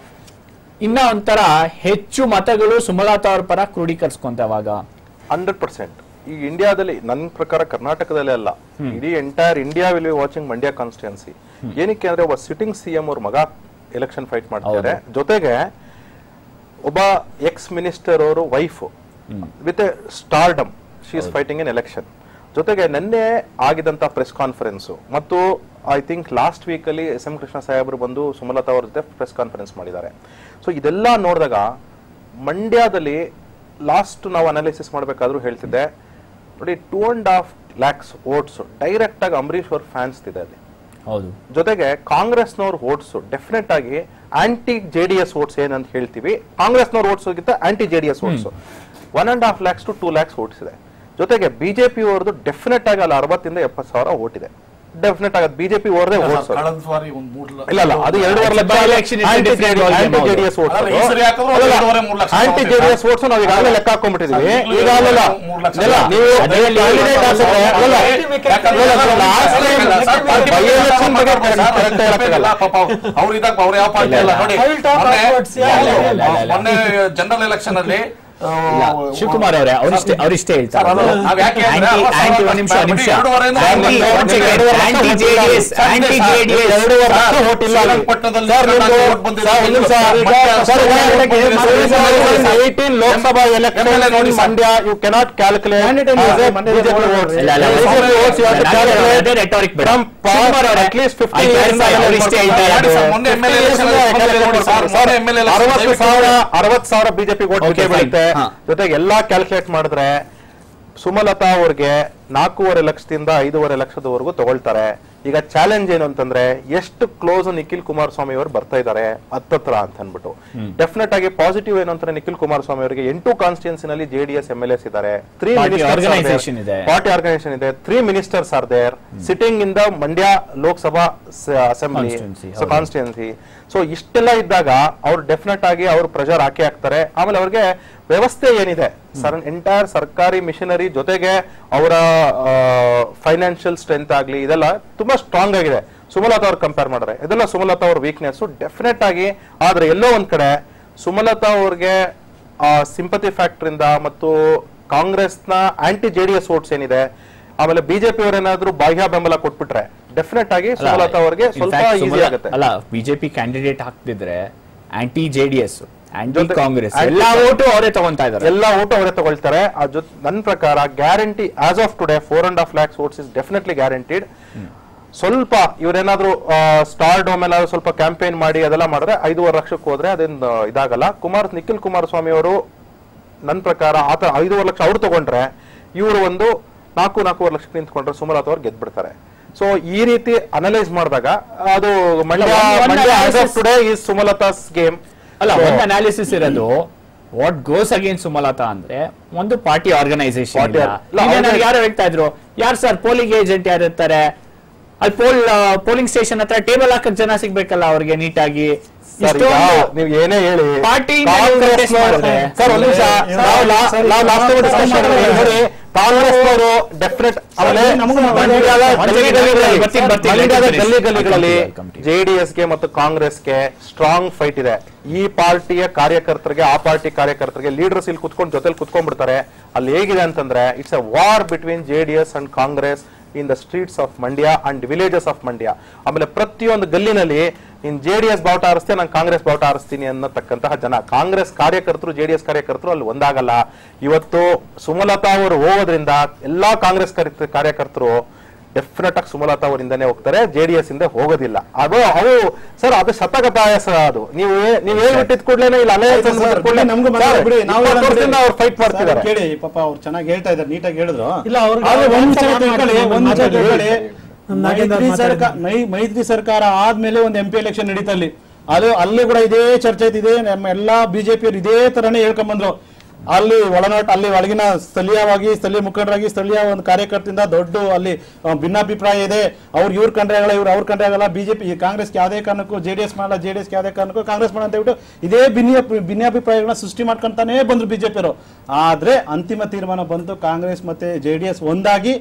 A: ಇನ್ನ ಒಂಥರ ಹೆಚ್ಚು ಮತಗಳು ಸುಮಲತಾ ಅವ್ರ ಪರ ಕ್ರೋಢೀಕರಿಸ್ಕೊಂತವಾಗ
B: 100%. ಈಗ ಇಂಡಿಯಾದಲ್ಲಿ ನನ್ನ ಪ್ರಕಾರ ಕರ್ನಾಟಕದಲ್ಲೇ ಅಲ್ಲ, ಇಡೀ entire India will be watching Mandya constituency. ಏನಕ್ಕೆ ಅಂದ್ರೆ ಒಬ್ಬ ಸಿಟ್ಟಿಂಗ್ CM ಅವ್ರ ಮಗ ಎಲೆಕ್ಷನ್ ಫೈಟ್ ಮಾಡ್ತಾರೆ, ಜೊತೆಗೆ ಒಬ್ಬ ಎಕ್ಸ್ ಮಿನಿಸ್ಟರ್ ಅವರು wife with A stardom, she is fighting in election. ಜೊತೆಗೆ ನಿನ್ನೆ ಆಗಿದಂತ ಪ್ರೆಸ್ ಕಾನ್ಫರೆನ್ಸ್ ಮತ್ತು ಐ ಥಿಂಕ್ ಲಾಸ್ಟ್ ವೀಕ್ ಅಲ್ಲಿ SM ಕೃಷ್ಣ ಸಾಹೇಬರು ಬಂದು ಸುಮಲತಾ ಅವ್ರ ಜೊತೆ ಪ್ರೆಸ್ ಕಾನ್ಫರೆನ್ಸ್ ಮಾಡಿದ್ದಾರೆ. ಸೊ ಇದೆಲ್ಲ ನೋಡಿದಾಗ ಮಂಡ್ಯದಲ್ಲಿ ಲಾಸ್ಟ್ ನಾವು ಅನಾಲಿಸಿಸ್ ಮಾಡಬೇಕಾದ್ರೂ ಹೇಳ್ತಿದ್ದೆ ನೋಡಿ, 2.5 lakhs ವೋಟ್ಸ್ ಡೈರೆಕ್ಟ್ ಆಗಿ ಅಂಬರೀಶ್ ಅವ್ರ ಫ್ಯಾನ್ಸ್ ಇದೆ ಅಲ್ಲಿ.
A: ಹೌದು.
B: ಜೊತೆಗೆ ಕಾಂಗ್ರೆಸ್ನವ್ರ ವೋಟ್ಸ್ ಡೆಫಿನೆಟ್ ಆಗಿ ಆಂಟಿ JDS ವೋಟ್ಸ್ ಏನಂತ ಹೇಳ್ತೀವಿ, ಕಾಂಗ್ರೆಸ್ನವ್ರ ವೋಟ್ಸ್ ಗಿಂತ anti JDS votes 1.5 lakhs to 2 lakhs votes ಇದೆ. ಜೊತೆಗೆ ಬಿಜೆಪಿ ಅವ್ರದ್ದು ಡೆಫಿನೆಟ್ ಆಗಿ ಅಲ್ಲಿ 60,000 to 70,000 ವೋಟ್ ಇದೆ. ಡೆಫಿನೆಟ್ ಆಗುತ್ತೆ. ಬಿಜೆಪಿ ಓಡದೆ ಓಡಿಸೋದು.
E: ಕಳೆದ ಬಾರಿ ಒಂದು 3 ಲಕ್ಷ
B: ಇಲ್ಲ ಅದು 2.5 ಲಕ್ಷ ಆಂಟಿ ಜೆಡಿಎಸ್ ಓಟ್ಸ್
E: ಈ ಸರಿ ಹಾಕಿದ್ರು 2.5-3 ಲಕ್ಷ
B: ಆಂಟಿ ಜೆಡಿಎಸ್ ಓಟ್ಸ್ ನಾವು ಈಗಾಗಲೇ ಲೆಕ್ಕ ಹಾಕೊಂಡ್ಬಿಟ್ಟಿದೀವಿ. ಈಗ ಅಲ್ಲ
E: ಅವ್ರು ಇದಾಗ ಅವ್ರು ಯಾವ ಪಾರ್ಟಿ ಅಲ್ಲ ನೋಡಿ. ಮೊನ್ನೆ ಜನರಲ್ ಎಲೆಕ್ಷನ್ ಅಲ್ಲಿ
A: ಶಿವಕುಮಾರ್ ಅವರೇ ಅವರಿಷ್ಟೇ ಹೇಳ್ತಾರೆ.
B: Lok Sabha election Mandya you cannot calculate at least 60,000 BJP ಬರುತ್ತೆ. ಜೊತೆಗೆ ಎಲ್ಲಾ ಕ್ಯಾಲ್ಕುಲೇಟ್ ಮಾಡಿದ್ರೆ ಸುಮಲತಾ ಅವ್ರಿಗೆ 4.5 ಲಕ್ಷದಿಂದ 5.5 ಲಕ್ಷದವರೆಗೂ ತಗೊಳ್ತಾರೆ. ಈಗ ಚಾಲೆಂಜ್ ಏನು ಅಂತಂದ್ರೆ ಎಷ್ಟು ಕ್ಲೋಸ್ ನಿಖಿಲ್ ಕುಮಾರಸ್ವಾಮಿ ಅವರು ಬರ್ತಾ ಇದ್ದಾರೆ ಹತ್ತತ್ರ ಅಂತ ಅನ್ಬಿಟ್ಟು. ಡೆಫಿನೆಟ್ ಆಗಿ ಪಾಸಿಟಿವ್ ಏನು ಅಂತಾರೆ, ನಿಖಿಲ್ ಕುಮಾರಸ್ವಾಮಿ ಅವರಿಗೆ 8 ಕಾನ್ಸ್ಟಿಟ್ಯೂನ್ಸಿನಲ್ಲಿ JDS MLAs ಇದ್ದಾರೆ, 3 ಪಾರ್ಟಿ ಆರ್ಗನೈಸೇಷನ್ ಇದೆ, 3 ministers are there sitting in the Mandya Lok Sabha assembly constituency. So ಇಷ್ಟೆಲ್ಲ ಇದ್ದಾಗ ಅವ್ರು ಡೆಫಿನೆಟ್ ಆಗಿ ಅವ್ರು ಪ್ರೆಷರ್ ಹಾಕಿ ಹಾಕ್ತಾರೆ. ಆಮೇಲೆ ಅವ್ರಿಗೆ ವ್ಯವಸ್ಥೆ ಏನಿದೆ ಎಂಟೈರ್ ಸರ್ಕಾರಿ ಮಿಷನರಿ ಜೊತೆಗೆ ಅವರ ಫೈನಾನ್ಷಿಯಲ್ ಸ್ಟ್ರೆಂತ್ ಆಗ್ಲಿ ಇದೆಲ್ಲ ತುಂಬಾ ಸ್ಟ್ರಾಂಗ್ ಆಗಿದೆ ಸುಮಲತಾ ಅವ್ರು ಕಂಪೇರ್ ಮಾಡಿದ್ರೆ. ಇದೆಲ್ಲ ಸುಮಲತಾ ಅವ್ರ ವೀಕ್ನೆಸ್ ಡೆಫಿನೆಟ್ ಆಗಿ. ಆದ್ರೆ ಎಲ್ಲೋ ಒಂದ್ ಕಡೆ ಸುಮಲತಾ ಅವ್ರಿಗೆ ಸಿಂಪತಿ ಫ್ಯಾಕ್ಟರ್ ಇಂದ ಮತ್ತು ಕಾಂಗ್ರೆಸ್ನ ಆಂಟಿ JDS ವೋಟ್ಸ್ ಏನಿದೆ, ಆಮೇಲೆ ಬಿಜೆಪಿ ಅವರೇನಾದ್ರೂ ಬಾಹ್ಯ ಬೆಂಬಲ ಕೊಟ್ಬಿಟ್ರೆ ಡೆಫಿನೆಟ್ ಆಗಿ ಸುಮಲತಾ ಅವರಿಗೆ ಸ್ವಲ್ಪ ಈಸಿ ಆಗುತ್ತೆ.
A: ಅಲ್ಲ ಬಿಜೆಪಿ ಕ್ಯಾಂಡಿಡೇಟ್ ಹಾಕ್ತಿದ್ರೆ ಆಂಟಿ JDS ಆಂಟಿ ಕಾಂಗ್ರೆಸ್ ಎಲ್ಲಾ ಓಟು ಅವರೇ ತಗೊಂತಾ ಇದ್ದಾರೆ,
B: ಎಲ್ಲಾ ಓಟು ಅವರೇ ತಗೊಳ್ತಾರೆ. ನನ್ನ ಪ್ರಕಾರ guarantee as of today 4.5 lakhs votes is definitely guaranteed. ಸ್ವಲ್ಪ ಇವರೇನಾದ್ರೂ ಸ್ಟಾರ್ ಡೋಮ್ ಏನಾದ್ರು ಸ್ವಲ್ಪ ಕ್ಯಾಂಪೇನ್ ಮಾಡಿ ಅದೆಲ್ಲ ಮಾಡಿದ್ರೆ 5.5 ಲಕ್ಷಕ್ಕೆ ಹೋದ್ರೆ ಅದೇನು ಇದಾಗಲ್ಲ. ನಿಖಿಲ್ ಕುಮಾರಸ್ವಾಮಿ ಅವರು ನನ್ನ ಪ್ರಕಾರ ಆತ 5.5 ಲಕ್ಷ ಅವ್ರು ತಗೊಂಡ್ರೆ ಇವರು ಒಂದು 4.5 ಲಕ್ಷಕ್ಕೆ ನಿಂತ್ಕೊಂಡ್ರೆ ಸುಮಲತಾ ಅವ್ರು ಗೆದ್ಬಿಡ್ತಾರೆ. ಸೊ ಈ ರೀತಿ ಅನಲೈಸ್ ಮಾಡಿದಾಗ ಅದು Mandya as of today is Sumalata's game.
A: ಅಲ್ಲ ಒಂದು ಅನಾಲಿಸಿಸ್ ಇರೋದು ವಾಟ್ ಗೋಸ್ ಅಗೇನ್ ಸುಮಲತಾ ಅಂದ್ರೆ ಒಂದು ಪಾರ್ಟಿ ಆರ್ಗನೈಸೇಷನ್. ಯಾರು ಹೇಳ್ತಾ ಇದ್ರು, ಯಾರು ಸರ್ ಪೋಲಿಂಗ್ ಏಜೆಂಟ್ ಯಾರು ಇರ್ತಾರೆ ಅಲ್ಲಿ ಪೋಲಿಂಗ್ ಸ್ಟೇಷನ್ ಹತ್ರ ಟೇಬಲ್ ಹಾಕಕ್ ಜನ ಸಿಗ್ಬೇಕಲ್ಲ ಅವ್ರಿಗೆ ನೀಟಾಗಿ.
B: ನೀವ್ ಏನೇ ಹೇಳಿ
A: ಪಾರ್ಟಿ
B: ಕಾಂಗ್ರೆಸ್ನವರು ಡೆಫಿನೆಟ್ ಗಲ್ಲಿಗಳಲ್ಲಿ JDSಗೆ ಮತ್ತು ಕಾಂಗ್ರೆಸ್ಗೆ ಸ್ಟ್ರಾಂಗ್ ಫೈಟ್ ಇದೆ. ಈ ಪಾರ್ಟಿಯ ಕಾರ್ಯಕರ್ತರಿಗೆ ಆ ಪಾರ್ಟಿ ಕಾರ್ಯಕರ್ತರಿಗೆ ಲೀಡರ್ಸ್ ಇಲ್ಲಿ ಜೊತೆಲಿ ಕುತ್ಕೊಂಡ್ಬಿಡ್ತಾರೆ. ಅಲ್ಲಿ ಹೇಗಿದೆ ಅಂತಂದ್ರೆ it's A war between JDS and Congress in the streets of Mandya and villages of Mandya. ಆಮೇಲೆ ಪ್ರತಿಯೊಂದು ಗಲ್ಲಿನಲ್ಲಿ ಇನ್ JDS ಬಾವುಟ ಆರಿಸ್ತೇನೆ, ನಾನು ಕಾಂಗ್ರೆಸ್ ಬಾವುಟ ಆರಿಸ್ತೀನಿ ಅನ್ನತಕ್ಕಂತಹ ಜನ. ಕಾಂಗ್ರೆಸ್ ಕಾರ್ಯಕರ್ತರು JDS ಕಾರ್ಯಕರ್ತರು ಅಲ್ಲಿ ಒಂದಾಗಲ್ಲ. ಇವತ್ತು ಸುಮಲತಾ ಅವರು ಹೋಗೋದ್ರಿಂದ ಎಲ್ಲಾ ಕಾಂಗ್ರೆಸ್ ಕಾರ್ಯಕರ್ತರು ಡೆಫಿನೆಟ್ ಆಗಿ ಸುಮಲತಾ ಅವರಿಂದನೇ ಹೋಗ್ತಾರೆ, JDS ಇಂದ ಹೋಗೋದಿಲ್ಲ. ಅದು ಸರ್ ಅದು ಶತಗತಾಯ ಸರ್. ಅದು ನೀವು ಹೇಳ್ಬಿಟ್ಟಿದ್ ಕೂಡಲೇ ಇಲ್ಲ ಅಲಯನ್ಸ್ ಅವ್ರು ಫೈಟ್ ಮಾಡ್ತಿದ್ದಾರೆ.
C: ಕೇಳಿ ಪಾಪ ಅವ್ರು ಚೆನ್ನಾಗಿ ಹೇಳ್ತಾ ಇದ್ದಾರೆ, ನೀಟಾಗಿ ಹೇಳಿದ್ರು.
D: ಇಲ್ಲ
C: ಮೈತ್ರಿ ಸರ್ಕಾರ ಆದ್ಮೇಲೆ ಒಂದು MP ಎಲೆಕ್ಷನ್ ನಡೀತಾ ಅಲ್ಲಿ ಕೂಡ ಇದೇ ಚರ್ಚೆ ಇದೆ. ನಮ್ಮ ಎಲ್ಲಾ ಬಿಜೆಪಿಯವರು ಇದೇ ತರನೇ ಹೇಳ್ಕೊಂಡ್ ಬಂದ್ರು. ಅಲ್ಲಿ ಅಲ್ಲಿ ಒಳಗಿನ ಸ್ಥಳೀಯ ಮುಖಂಡರಾಗಿ ಸ್ಥಳೀಯ ಒಂದು ಕಾರ್ಯಕರ್ತರಿಂದ ದೊಡ್ಡ ಅಲ್ಲಿ ಭಿನ್ನಾಭಿಪ್ರಾಯ ಇದೆ. ಇವ್ರ ಕಂಡ್ರೆ ಆಗಲ್ಲ, ಅವ್ರ ಕಂಡ್ರೆ ಆಗಲ್ಲ. ಬಿಜೆಪಿ ಕಾಂಗ್ರೆಸ್ಗೆ ಯಾವುದೇ ಕಾರಣಕ್ಕೂ JDS ಮಾಡಲ್ಲ, JDSಗೆ ಯಾವುದೇ ಕಾರಣಕ್ಕೂ ಕಾಂಗ್ರೆಸ್ ಮಾಡಲ್ಲ ಅಂತ ಹೇಳ್ಬಿಟ್ಟು ಇದೇ ಭಿನ್ನಾಭಿಪ್ರಾಯಗಳನ್ನ ಸೃಷ್ಟಿ ಮಾಡ್ಕೊಂತಾನೆ ಬಂದ್ರು ಬಿಜೆಪಿಯವರು. ಆದ್ರೆ ಅಂತಿಮ ತೀರ್ಮಾನ ಬಂತು, ಕಾಂಗ್ರೆಸ್ ಮತ್ತೆ JDS ಒಂದಾಗಿ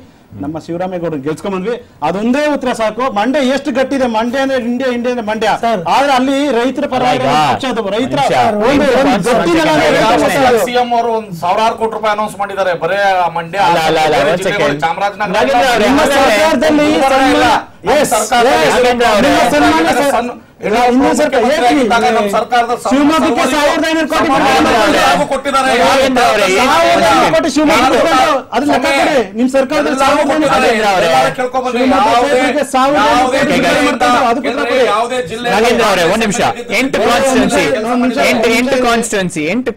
C: ನಮ್ಮ ಶಿವರಾಮೇಗೌಡ ಗೆಲ್ಸ್ಕೊಂಡ್ಬಂದ್ವಿ. ಅದೊಂದೇ ಉತ್ತರ ಸಾಕು. ಮಂಡ್ಯ ಎಷ್ಟು ಗಟ್ಟಿದೆ, ಮಂಡ್ಯ ಅಂದ್ರೆ ಇಂಡಿಯಾ ಅಂದ್ರೆ ಮಂಡ್ಯ. ಆದ್ರೆ ಅಲ್ಲಿ ರೈತರ ಪರವಾಗಿ ರೈತರ
E: CM ಅವರು 1,000 ಕೋಟಿ ರೂಪಾಯಿ ಅನೌನ್ಸ್ ಮಾಡಿದ್ದಾರೆ ಬರೇ ಮಂಡ್ಯ ಚಾಮರಾಜನಗರ.
A: ಒಂದ್ ನಿಮಿಷ. 8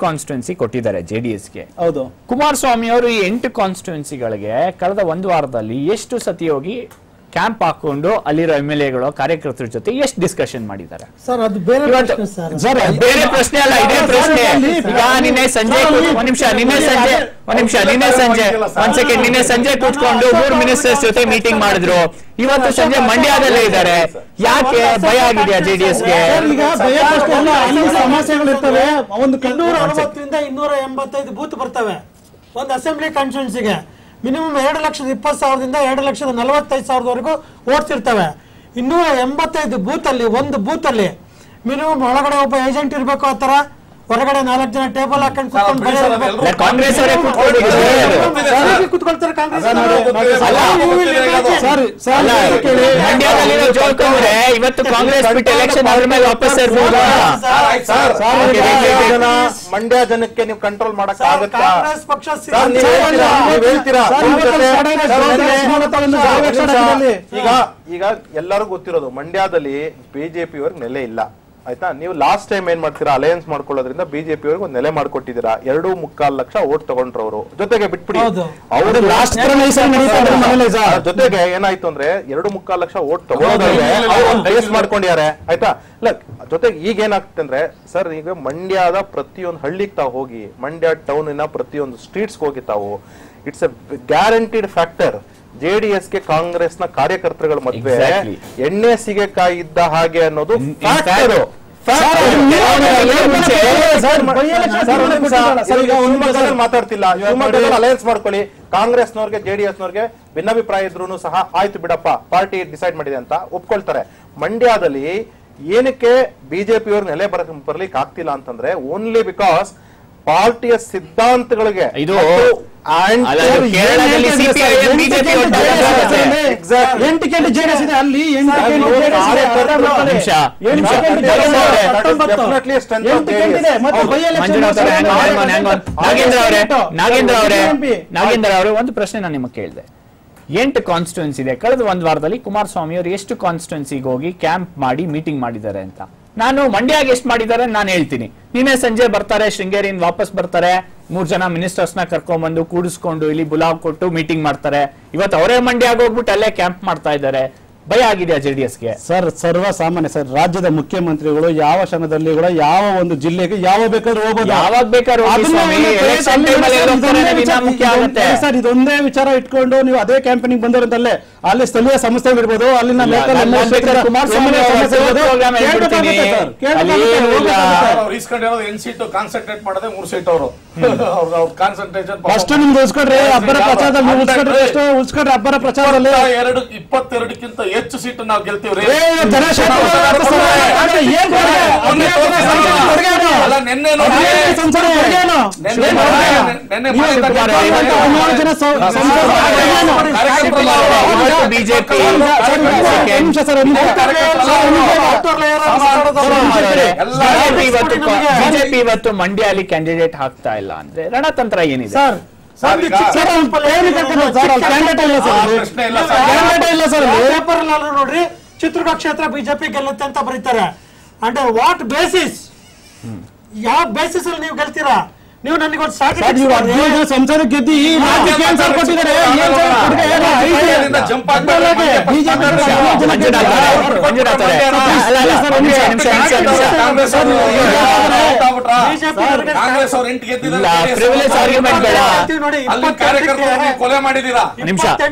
A: ಕಾನ್ಸ್ಟಿಟ್ಯೂನ್ಸಿ ಕೊಟ್ಟಿದ್ದಾರೆ JDSಗೆ.
C: ಹೌದು.
A: ಕುಮಾರಸ್ವಾಮಿ ಅವರು ಈ 8 ಕಾನ್ಸ್ಟಿಟ್ಯೂನ್ಸಿಗಳಿಗೆ ಕಳೆದ 1 ವಾರದಲ್ಲಿ ಎಷ್ಟು ಸತಿ ಹೋಗಿ ಕ್ಯಾಂಪ್ ಹಾಕೊಂಡು ಅಲ್ಲಿರೋ MLA ಕಾರ್ಯಕರ್ತರ ಜೊತೆ ಎಷ್ಟು ಡಿಸ್ಕಷನ್ ಮಾಡಿದ್ದಾರೆ?
D: ಸರ್ ಅದು ಬೇರೆ ಪ್ರಶ್ನೆ ಸರ್.
A: ಬೇರೆ ಪ್ರಶ್ನೆ ಅಲ್ಲ, ಇದೇ ಪ್ರಶ್ನೆ. ಈಗ ನಿನ್ನೆ ಸಂಜೆ ನಿನ್ನೆ ಸಂಜೆ ಕೂತ್ಕೊಂಡು 3 ಮಿನಿಸ್ಟರ್ಸ್ ಜೊತೆ ಮೀಟಿಂಗ್ ಮಾಡಿದ್ರು. ಇವತ್ತು ಸಂಜೆ ಮಂಡ್ಯದಲ್ಲೇ ಇದ್ದಾರೆ. ಯಾಕೆ ಭಯ ಆಗಿದೆಯಾ JDSಗೆ?
D: ಈಗ ಭಯ ಸಮಸ್ಯೆಗಳಿರ್ತವೆ. ಒಂದು 260ರಿಂದ 285 ಬೂತ್ ಬರ್ತವೆ ಒಂದು ಅಸೆಂಬ್ಲಿ ಕಾನ್ಸ್ಟಿಟ್ಯೂನ್ಸಿಗೆ. ಮಿನಿಮಮ್ 2,20,000ದಿಂದ 2,45,000ವರೆಗೂ ಓಟ್ಸ್ ಇರ್ತವೆ. 285 ಬೂತ್ ಅಲ್ಲಿ ಒಂದು ಬೂತ್ ಅಲ್ಲಿ ಮಿನಿಮಮ್ ಒಳಗಡೆ ಒಬ್ಬ ಏಜೆಂಟ್ ಇರ್ಬೇಕು, ಆ ತರ ಹೊರಗಡೆ 4 ಜನ ಟೇಬಲ್ ಹಾಕೊಂಡು
A: ಕಾಂಗ್ರೆಸ್
D: ಕೂತ್ಕೊಳ್ತಾರೆ. ಕಾಂಗ್ರೆಸ್
A: ಇವತ್ತು ಕಾಂಗ್ರೆಸ್ ಬಿಟ್ಟು ಎಲೆಕ್ಷನ್ ಆದ್ರ ಮೇಲೆ ವಾಪಸ್ ಇರ್ಬೋದು.
B: ಮಂಡ್ಯ ಜನಕ್ಕೆ ನೀವು ಕಂಟ್ರೋಲ್ ಮಾಡಕ್ ಆಗುತ್ತಾ?
D: ಕಾಂಗ್ರೆಸ್ ಪಕ್ಷ
B: ಈಗ ಎಲ್ಲರಿಗೂ ಗೊತ್ತಿರೋದು ಮಂಡ್ಯದಲ್ಲಿ ಬಿಜೆಪಿ ಅವ್ರಿಗೆ ನೆಲೆ ಇಲ್ಲ, ಆಯ್ತಾ? ನೀವು ಲಾಸ್ಟ್ ಟೈಮ್ ಏನ್ ಮಾಡ್ತೀರಾ, ಅಲಯನ್ಸ್ ಮಾಡ್ಕೊಳ್ಳೋದ್ರಿಂದ ಬಿಜೆಪಿ ಅವ್ರಿಗೆ ಒಂದು ನೆಲೆ ಮಾಡ್ಕೊಟ್ಟಿದ್ದೀರಾ. 2.25 ಲಕ್ಷ ಓಟ್ ತಗೊಂಡ್ರು ಅವರು. ಜೊತೆಗೆ ಬಿಟ್ಬಿಡಿ, ಅವರು ಜೊತೆಗೆ ಏನಾಯ್ತು ಅಂದ್ರೆ 2.25 ಲಕ್ಷ ಓಟ್ ತಗೊಳ್ಳೋದ್ರೆ ಮಾಡ್ಕೊಂಡಿದ್ದಾರೆ, ಆಯ್ತಾ? ಇಲ್ಲ ಜೊತೆಗೆ ಈಗ ಏನಾಗ್ತದೆ ಅಂದ್ರೆ ಸರ್, ಈಗ ಮಂಡ್ಯದ ಪ್ರತಿಯೊಂದು ಹಳ್ಳಿಗೆ ತಾವು ಹೋಗಿ, ಮಂಡ್ಯ ಟೌನಿನ ಪ್ರತಿಯೊಂದು ಸ್ಟ್ರೀಟ್ಸ್ ಹೋಗಿ ತಾವು, ಇಟ್ಸ್ ಎ ಗ್ಯಾರಂಟಿಡ್ ಫ್ಯಾಕ್ಟರ್. JDSಗೆ ಕಾಂಗ್ರೆಸ್ನ ಕಾರ್ಯಕರ್ತರುಗಳ ಮಧ್ಯೆ ಎಣ್ಣೆ ಸಿಗೆಕಾಯಿ ಇದ್ದ ಹಾಗೆ ಅನ್ನೋದು ಮಾತಾಡ್ತಿಲ್ಲ. ಅಲಯನ್ಸ್ ಮಾಡ್ಕೊಳ್ಳಿ, ಕಾಂಗ್ರೆಸ್ನವ್ರಿಗೆ JDSನವ್ರಿಗೆ ಭಿನ್ನಾಭಿಪ್ರಾಯ ಇದ್ರು ಸಹ ಆಯ್ತು ಬಿಡಪ್ಪ, ಪಾರ್ಟಿ ಡಿಸೈಡ್ ಮಾಡಿದೆ ಅಂತ ಒಪ್ಕೊಳ್ತಾರೆ. ಮಂಡ್ಯದಲ್ಲಿ ಏನಕ್ಕೆ ಬಿಜೆಪಿ ಅವ್ರ ನೆಲೆ ಬರ್ಲಿಕ್ಕೆ ಆಗ್ತಿಲ್ಲ ಅಂತಂದ್ರೆ ಓನ್ಲಿ ಬಿಕಾಸ್ ಪಾರ್ಟಿಯ ಸಿದ್ಧಾಂತಗಳಿಗೆ ಇದು
A: ನಾಗೇಂದ್ರ ಅವರೇ, ಒಂದು ಪ್ರಶ್ನೆ ನಾನು ನಿಮಗೆ ಕೇಳಿದೆ. 8 ಕಾನ್ಸ್ಟಿಟ್ಯೂನ್ಸಿ ಇದೆ. ಕಳೆದ 1 ವಾರದಲ್ಲಿ ಕುಮಾರಸ್ವಾಮಿ ಅವರು ಎಷ್ಟು ಕಾನ್ಸ್ಟಿಟ್ಯೂನ್ಸಿಗೆ ಹೋಗಿ ಕ್ಯಾಂಪ್ ಮಾಡಿ ಮೀಟಿಂಗ್ ಮಾಡಿದ್ದಾರೆ ಅಂತ ನಾನು ಮಂಡ್ಯಗೆ ಎಷ್ಟು ಮಾಡಿದ್ದಾರೆ ನಾನು ಹೇಳ್ತೀನಿ. ನಿನ್ನೆ ಸಂಜೆ ಬರ್ತಾರೆ, ಶೃಂಗೇರಿಯಿಂದ ವಾಪಸ್ ಬರ್ತಾರೆ, 3 ಜನ ಮಿನಿಸ್ಟರ್ಸ್ ನ ಕರ್ಕೊಂಡ್ಬಂದು ಕೂಡಿಸ್ಕೊಂಡು ಇಲ್ಲಿ ಬುಲಾವ್ ಕೊಟ್ಟು ಮೀಟಿಂಗ್ ಮಾಡ್ತಾರೆ. ಇವತ್ತು ಅವರೇ ಮಂಡ್ಯಗೆ ಹೋಗ್ಬಿಟ್ಟು ಅಲ್ಲೇ ಕ್ಯಾಂಪ್ ಮಾಡ್ತಾ ಇದ್ದಾರೆ. ಭಯ ಆಗಿದೆಯಾ JDSಗೆ?
C: ಸರ್, ಸರ್ವಸಾಮಾನ್ಯ ಸರ್, ರಾಜ್ಯದ ಮುಖ್ಯಮಂತ್ರಿಗಳು ಯಾವ ಕ್ಷಣದಲ್ಲಿ ಕೂಡ ಯಾವ ಒಂದು ಜಿಲ್ಲೆಗೆ ಯಾವ ಬೇಕಾದ್ರೂ ಹೋಗೋದು,
A: ಯಾವಾಗ ಬೇಕಾದ್ರೂ
C: ಸರ್. ಇದೊಂದೇ ವಿಚಾರ ಇಟ್ಕೊಂಡು ನೀವು ಅದೇ ಕ್ಯಾಂಪೇನಿಂಗ್ ಬಂದವರಂತಲ್ಲೇ ಅಲ್ಲಿ ಸ್ಥಳೀಯ ಸಮಸ್ಯೆ ಇರ್ಬೋದು, ಅಲ್ಲಿನ
E: ಕಾನ್ಸಂಟ್ರೇಟ್ ಮಾಡೋದೇ 3 ಸೀಟ್ ಅವರು ಕಾನ್ಸಂಟ್ರೇಷನ್
C: ಫಸ್ಟ್ ನಿಮ್ಗೆ ಉಳಿಸ್ಕೊಡ್ರಿ. ಅಬ್ಬರ ಪ್ರಚಾರದಲ್ಲಿ ಉಳಿಸ್ಕೊಡ್ರಿ. ಅಬ್ಬರ ಪ್ರಚಾರದಲ್ಲಿ
E: 22ಕ್ಕಿಂತ ಹೆಚ್ಚು ಸೀಟ್ ನಾವು ಗೆಲ್ತೀವ್ರಿ.
A: ಬಿಜೆಪಿ ಇವತ್ತು ಮಂಡ್ಯಲ್ಲಿ ಕ್ಯಾಂಡಿಡೇಟ್ ಹಾಕ್ತಾ ಇಲ್ಲ ಅಂದ್ರೆ ರಣತಂತ್ರ ಏನಿದೆ ಸರ್?
D: ನೋಡ್ರಿ, ಚಿತ್ರದುರ್ಗ ಕ್ಷೇತ್ರ ಬಿಜೆಪಿ ಗೆಲ್ಲುತ್ತೆ ಅಂತ ಬರೀತಾರೆ. Under what basis? ಯಾವ ಬೇಸಿಸ್ ಅಲ್ಲಿ ನೀವು ಗೆಲ್ತೀರಾ? ನೀವು ನನಗೆ ಒಂದು
C: ಸಂಸಾರ ಗೆದ್ದಿ
E: ಕೊಲೆ ಮಾಡಿದೀರಾ.
A: ನಿಮಿಷ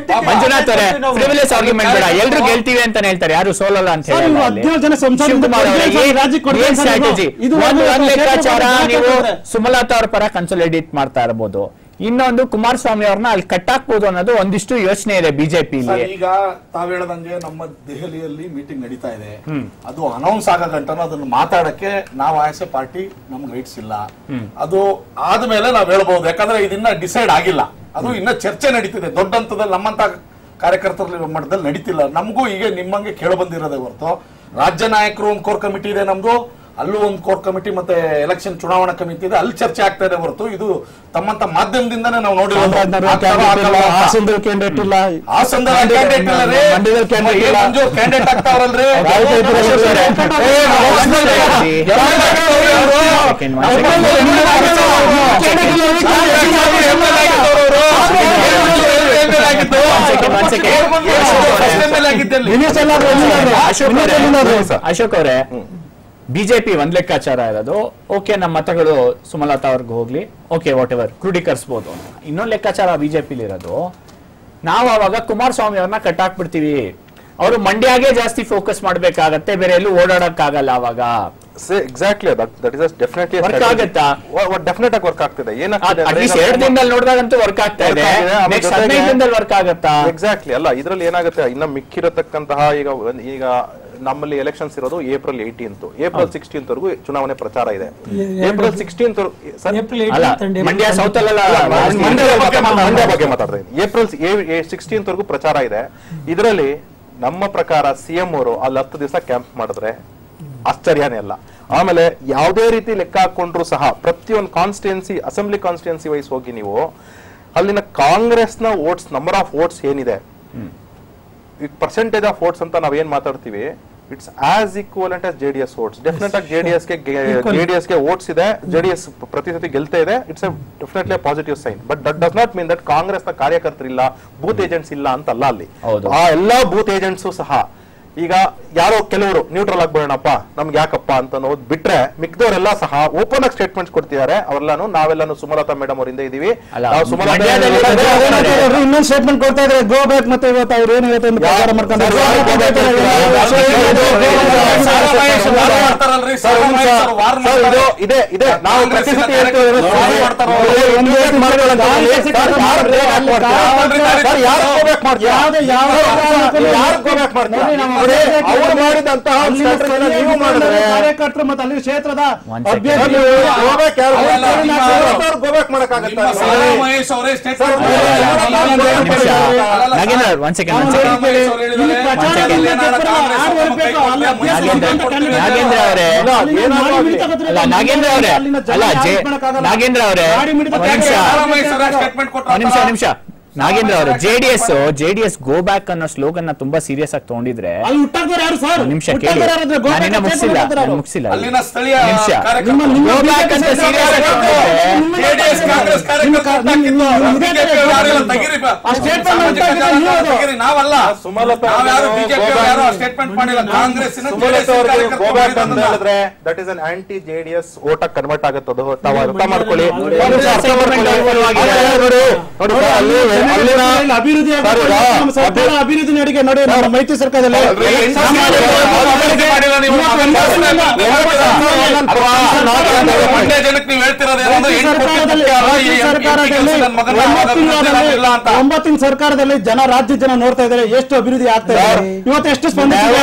A: ಮಂಜುನಾಥ್ ಅವರೇ, ಫ್ರಿವಿಲೇಸ್ ಆರ್ಗ್ಯುಮೆಂಟ್ ಬೇಡ, ಎಲ್ರು ಗೆಲ್ತೀವಿ ಅಂತಾನೆ ಹೇಳ್ತಾರೆ, ಯಾರು ಸೋಲಲ್ಲ ಅಂತ ಹೇಳಿ. ಸ್ಟ್ರಾಟಜಿ ಒಂದು ಲೆಕ್ಕಾಚಾರ, ನೀವು ಸುಮಲತಾ ಅವ್ರ ಪರ ಕನ್ಸೋಲಿಡೇಟ್ ಮಾಡ್ತಾ ಇರಬಹುದು, ಇನ್ನೊಂದು ಕುಮಾರಸ್ವಾಮಿ ಅವ್ರನ್ನ ಅಲ್ಲಿ ಕಟ್ಟಾಕ್ಬಹುದು ಅನ್ನೋದು ಒಂದಿಷ್ಟು ಯೋಚನೆ ಇದೆ ಬಿಜೆಪಿ.
E: ಈಗ ತಾವ್ ಹೇಳದಂಗೆ ನಮ್ಮ ದೆಹಲಿಯಲ್ಲಿ ಮೀಟಿಂಗ್ ನಡೀತಾ ಇದೆ, ಅದು ಅನೌನ್ಸ್ ಆಗೋ ಗಂಟನೂ ಅದನ್ನ ಮಾತಾಡಕ್ಕೆ ನಾವು ಆಸ್ ಎ ಪಾರ್ಟಿ ನಮ್ಗೆ ರೈಟ್ಸ್ ಇಲ್ಲ. ಅದು ಆದ್ಮೇಲೆ ನಾವ್ ಹೇಳ್ಬಹುದು, ಯಾಕಂದ್ರೆ ಇದನ್ನ ಡಿಸೈಡ್ ಆಗಿಲ್ಲ, ಅದು ಇನ್ನ ಚರ್ಚೆ ನಡೀತಿದೆ ದೊಡ್ಡ ಹಂತದಲ್ಲಿ. ನಮ್ಮಂತ ಕಾರ್ಯಕರ್ತರ ಮಟ್ಟದಲ್ಲಿ ನಡೀತಿಲ್ಲ. ನಮಗೂ ಈಗ ನಿಮ್ಮಂಗೆ ಕೇಳ ಬಂದಿರೋದೇ ಹೊರತು ರಾಜ್ಯ ನಾಯಕರು ಒಂದು ಕೋರ್ ಕಮಿಟಿ ಇದೆ ನಮ್ದು, ಅಲ್ಲೂ ಒಂದು ಕೋರ್ ಕಮಿಟಿ ಮತ್ತೆ ಎಲೆಕ್ಷನ್ ಚುನಾವಣಾ ಕಮಿಟಿ ಇದೆ, ಅಲ್ಲಿ ಚರ್ಚೆ ಆಗ್ತಾ ಇದೆ ಹೊರತು ಇದು ತಮ್ಮಂತ ಮಾಧ್ಯಮದಿಂದಾನೇ ನಾವು ನೋಡಿರೋದು. ಕ್ಯಾಂಡಿಡೇಟ್ ಆಗ್ತಾವ್ರಲ್ರಿ,
A: ಅಶೋಕ್ ಅವರೇ, ಬಿಜೆಪಿ ಒಂದ್ ಲೆಕ್ಕಾಚಾರ ಇರೋದು, ಓಕೆ ನಮ್ಮ ಮತಗಳು ಸುಮಲತಾ ಅವ್ರಿಗೆ ಹೋಗ್ಲಿ, ಓಕೆ ವಾಟ್ ಎವರ್ ಕ್ರೋಢೀಕರಿಸಬಹುದು ಅಂತ. ಇನ್ನೊಂದು ಲೆಕ್ಕಾಚಾರ ಬಿಜೆಪಿಲಿ ಇರೋದು, ನಾವು ಅವಾಗ ಕುಮಾರಸ್ವಾಮಿ ಅವ್ರನ್ನ ಕಟ್ಟಾಕ್ಬಿಡ್ತೀವಿ, ಅವರು ಮಂಡ್ಯಗೆ ಜಾಸ್ತಿ ಫೋಕಸ್ ಮಾಡ್ಬೇಕಾಗತ್ತೆ, ಬೇರೆ ಎಲ್ಲೂ ಓಡಾಡಕ್ಕಾಗಲ್ಲ ಅವಾಗ.
B: Exactly that is definitely
A: work ಆಗುತ್ತಾ?
B: ಡೆಫಿನೆಟ್ ಆಗಿ ವರ್ಕ್ ಆಗ್ತಿದೆ.
A: ಅಟ್ಲೀಸ್ಟ್ 2 ದಿನದಲ್ಲಿ ನೋಡಿದಾಗಂತೂ ವರ್ಕ್ ಆಗ್ತಾ ಇದೆ. ನೆಕ್ಸ್ಟ್ 15 ದಿನದಲ್ಲಿ ವರ್ಕ್ ಆಗುತ್ತಾ?
B: ಎಕ್ಸಾಕ್ಟ್ಲಿ. ಅಲ್ಲ, ಇದ್ರಲ್ಲಿ ಏನಾಗುತ್ತೆ, ಇನ್ನ ಮಿಕ್ಕಿರತಕ್ಕಂತಹ ಈಗ ನಮ್ಮಲ್ಲಿ ಎಲೆಕ್ಷನ್ಸ್ ಇರೋದು ಏಪ್ರಿಲ್ 18th, ಏಪ್ರಿಲ್ 16th ವರೆಗೂ ಚುನಾವಣೆ ಪ್ರಚಾರ ಇದೆ. ಏಪ್ರಿಲ್ 16th
A: ಮಂಡ್ಯ ಸೌತ್ ಅಲ್ಲ,
B: ಮಂಡ್ಯ ಬಗ್ಗೆ ಮಾತಾಡ್ತಾ ಇದ್ದೀನಿ. ಏಪ್ರಿಲ್ 16th ವರೆಗೂ ಪ್ರಚಾರ ಇದೆ. ಇದರಲ್ಲಿ ನಮ್ಮ ಪ್ರಕಾರ ಸಿಎಂ ಅವರು ಅಲ್ಲಿ 10 ದಿವಸ ಕ್ಯಾಂಪ್ ಮಾಡಿದ್ರೆ ಆಶ್ಚರ್ಯನೇ ಅಲ್ಲ. ಆಮೇಲೆ ಯಾವುದೇ ರೀತಿ ಲೆಕ್ಕ ಹಾಕೊಂಡ್ರು ಸಹ ಪ್ರತಿಯೊಂದು ಕಾನ್ಸ್ಟಿಟ್ಯೂನ್ಸಿ, ಅಸೆಂಬ್ಲಿ ಕಾನ್ಸ್ಟಿಟ್ಯೂನ್ಸಿ ವೈಸ್ ಹೋಗಿ ನೀವು ಅಲ್ಲಿನ ಕಾಂಗ್ರೆಸ್ನ ವೋಟ್ಸ್, ನಂಬರ್ ಆಫ್ ವೋಟ್ಸ್ ಏನಿದೆ, ಈಗ ಪರ್ಸೆಂಟೇಜ್ ಆಫ್ ವೋಟ್ಸ್ ಅಂತ ನಾವೇನ್ ಮಾತಾಡ್ತೀವಿ, it's as equivalent as JDS votes. Definite ಆಗಿ ಜೆಡಿಎಸ್ಗೆ ವೋಟ್ಸ್ ಇದೆ, ಜೆಡಿಎಸ್ ಪ್ರತಿ ಸತಿ ಗೆಲ್ತಾ ಇದೆ. It's definitely positive sign. But that does not mean that Congress ನ ಕಾರ್ಯಕರ್ತರಿಲ್ಲ, ಬೂತ್ ಏಜೆಂಟ್ಸ್ ಇಲ್ಲ ಅಂತಲ್ಲ. ಅಲ್ಲಿ ಆ ಎಲ್ಲಾ ಬೂತ್ ಏಜೆಂಟ್ಸು ಸಹ ಈಗ ಯಾರೋ ಕೆಲವರು ನ್ಯೂಟ್ರಲ್ ಆಗ್ಬೇಡಣಪ್ಪ, ನಮ್ಗೆ ಯಾಕಪ್ಪ ಅಂತ ಅನ್ನೋದು ಬಿಟ್ರೆ ಮಿಕ್ದವರೆಲ್ಲ ಸಹ ಓಪನ್ ಆಗಿ ಸ್ಟೇಟ್ಮೆಂಟ್ಸ್ ಕೊಡ್ತಿದ್ದಾರೆ. ಅವರೆಲ್ಲಾನು ನಾವೆಲ್ಲಾನು ಸುಮಲತಾ ಮೇಡಮ್ ಅವರಿಂದ ಇದೀವಿ, ನಾವು
C: ಇನ್ನೊಂದು ಸ್ಟೇಟ್ಮೆಂಟ್ ಕೊಡ್ತಾ ಇದ್ದಾರೆ, ಗೋ ಬ್ಯಾಕ್. ಮತ್ತೆ ಇವತ್ತು ಅವ್ರು ಏನು ಇವತ್ತು
B: ಇದೆ ನಾವು
C: ಕಾರ್ಯಕರ್ತರು ಮತ್ತೆ ಅಲ್ಲಿ ಕ್ಷೇತ್ರದ ಅಭ್ಯರ್ಥಿ
A: ನಾಗೇಂದ್ರ ಅವರೇ ನಿಮಿಷ ನಾಗೇಂದ್ರ ಅವರು ಜೆಡಿಎಸ್ ಗೋ ಬ್ಯಾಕ್ ಅನ್ನೋ ಸ್ಲೋಗನ್ ತುಂಬಾ ಸೀರಿಯಸ್ ಆಗಿ ತಗೊಂಡಿದ್ರೆ ನಿಮಿಷ ಕೇಳಿ, ನಾನಿನ್ನ ಮುಗಿಸಿಲ್ಲ.
B: That is an anti JDS vote convert ಆಗುತ್ತದು. ತಾವು ಅರ್ಥ ಮಾಡ್ಕೊಳ್ಳಿ.
C: ಅಭಿವೃದ್ಧಿ ನಡಿಗೆ ನೋಡಿ ನಮ್ಮ ಮೈತ್ರಿ ಸರ್ಕಾರದಲ್ಲಿ ಒಂಬತ್ತಿನ ಸರ್ಕಾರದಲ್ಲಿ ರಾಜ್ಯ ಜನ ನೋಡ್ತಾ ಇದ್ದಾರೆ ಎಷ್ಟು ಅಭಿವೃದ್ಧಿ ಆಗ್ತಾ ಇದೆ, ಇವತ್ತು ಎಷ್ಟು ಸ್ಪಂದಿಸಿದೆ,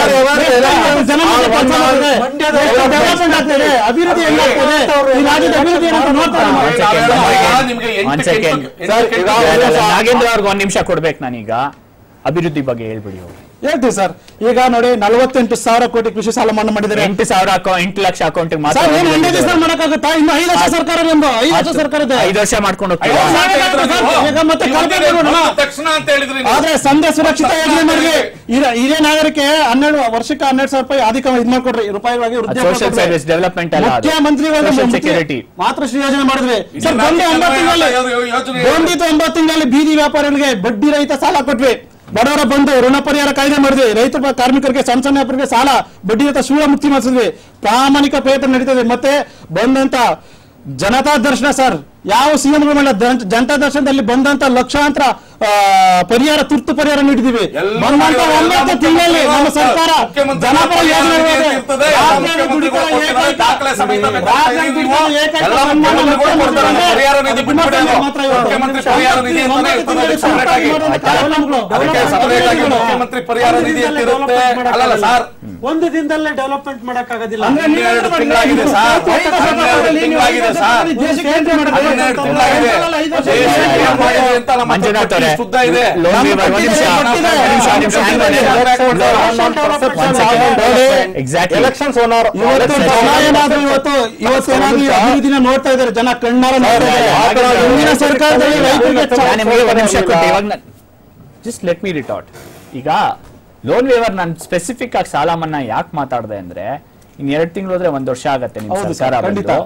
C: ಅಭಿವೃದ್ಧಿ ಹೆಂಗಾಗ್ತದೆ, ಈ ರಾಜ್ಯದ ಅಭಿವೃದ್ಧಿ ನೋಡ್ತಾ
A: ನಾಗೇಂದ್ರ ಅವ್ರಿಗೆ 1 ನಿಮಿಷ ಕೊಡ್ಬೇಕು. ನಾನೀಗ ಅಭಿವೃದ್ಧಿ ಬಗ್ಗೆ ಹೇಳ್ಬಿಡಿ.
C: ಹೇಳ್ತೀವಿ ಸರ್. ಈಗ ನೋಡಿ 48,000 ಕೋಟಿ ಕೃಷಿ ಸಾಲ ಮನ್ನಾ ಮಾಡಿದ್ದಾರೆ.
A: 8 ಲಕ್ಷ ಅಕೌಂಟ್
C: ಮಾಡಕ್ಕಾಗುತ್ತಾ? ಇನ್ನು 5 ಲಕ್ಷ ಸರ್ಕಾರ 5 ವರ್ಷ ಸರ್ಕಾರದ
A: 5 ವರ್ಷ ಮಾಡ್ಕೊಂಡು
C: ಆದ್ರೆ ಸಂಧ್ಯಾ ಸುರಕ್ಷಿತ ಯೋಜನೆ ಮಾಡಿ ಹಿರಿಯ ನಾಗರಿಕೆ 12 ವರ್ಷಕ್ಕೆ 12,000 ರೂಪಾಯಿ ಅಧಿಕ ಇದ್ ಮಾಡ್ಕೊಡ್ರಿ ರೂಪಾಯಿಗಾಗಿ
A: ಸೋಷಿಯಲ್ ಸರ್ವಿಸ್ ಡೆವಲಪ್ಮೆಂಟ್
C: ಮುಖ್ಯಮಂತ್ರಿಗಳು ಸೆಕ್ಯೂರಿಟಿ ಮಾತೃಶ್ರೀ ಯೋಜನೆ ಮಾಡಿದ್ವಿ ಸರ್. 9 ತಿಂಗಳಲ್ಲಿ ಬೀದಿ ವ್ಯಾಪಾರಿಗಳಿಗೆ ಬಡ್ಡಿ ರಹಿತ ಸಾಲ ಕೊಟ್ವಿ. ಬಡವರ ಬಂದು ಋಣ ಪರಿಹಾರ ಕಾಯ್ದೆ ಮಾಡಿದ್ವಿ. ರೈತ ಕಾರ್ಮಿಕರಿಗೆ ಸಣ್ಣ ವ್ಯಾಪಾರಿಗೆ ಸಾಲ ಬಡ್ಡಿ ರಹಿತ ಶೂಲ ಮುಕ್ತಿ ಮಾಡಿಸಿದ್ವಿ. ಪ್ರಾಮಾಣಿಕ ಪ್ರಯತ್ನ ನಡೀತದೆ. ಮತ್ತೆ ಬಂದಂತ ಜನತಾ ದರ್ಶನ ಸರ್, ಯಾವ ಸಿಎಂಗಳು ಮಾಡಿಲ್ಲ. ಜನತಾ ದರ್ಶನದಲ್ಲಿ ಬಂದಂತ ಲಕ್ಷಾಂತರ ಪರಿಹಾರ, ತುರ್ತು ಪರಿಹಾರ ನೀಡಿದೀವಿ. 9 ತಿಂಗಳಲ್ಲಿ ನಮ್ಮ ಸರ್ಕಾರ ಜನಪರ ಯೋಜನೆ
E: ಮುಖ್ಯಮಂತ್ರಿ ಪರಿಹಾರ ನಿಧಿ ಅಲ್ಲ ಸರ್,
D: 1 ದಿನದಲ್ಲೇ ಡೆವಲಪ್ಮೆಂಟ್ ಮಾಡಕ್ಕಾಗೋದಿಲ್ಲ.
E: 12 ತಿಂಗಳಾಗಿದೆ ಸರ್, 12 ತಿಂಗಳಾಗಿದೆ ಸರ್.
A: ಮಂಜುನಾಥ್ ಅವರೇ
E: ಶುದ್ಧ ಇದೆ.
B: ಎಲೆಕ್ಷನ್ಸ್
C: ಇವತ್ತೇನಾದ್ರೂ ಅಭಿವೃದ್ಧಿನ ನೋಡ್ತಾ ಇದ್ದಾರೆ ಜನ ಕಣ್ಣಾರ ನೋಡ್ತಾ ಇದ್ದಾರೆ. ಹಿಂದಿನ ಸರ್ಕಾರದಲ್ಲಿ
A: ಜಸ್ಟ್ ಲೆಟ್ ಮಿ ರಿಟಾರ್ಟ್. ಈಗ ಲೋನ್ ವೇವರ್ ನಾನು ಸ್ಪೆಸಿಫಿಕ್ ಆಗಿ ಸಾಲ ಮನ್ನಾ ಯಾಕೆ ಮಾತಾಡ್ದೆ ಅಂದ್ರೆ, ಇನ್ 2 ತಿಂಗಳು ಹೋದ್ರೆ 1 ವರ್ಷ ಆಗತ್ತೆ ನಿಮ್ ಸರ್ಕಾರ ಬಂದು.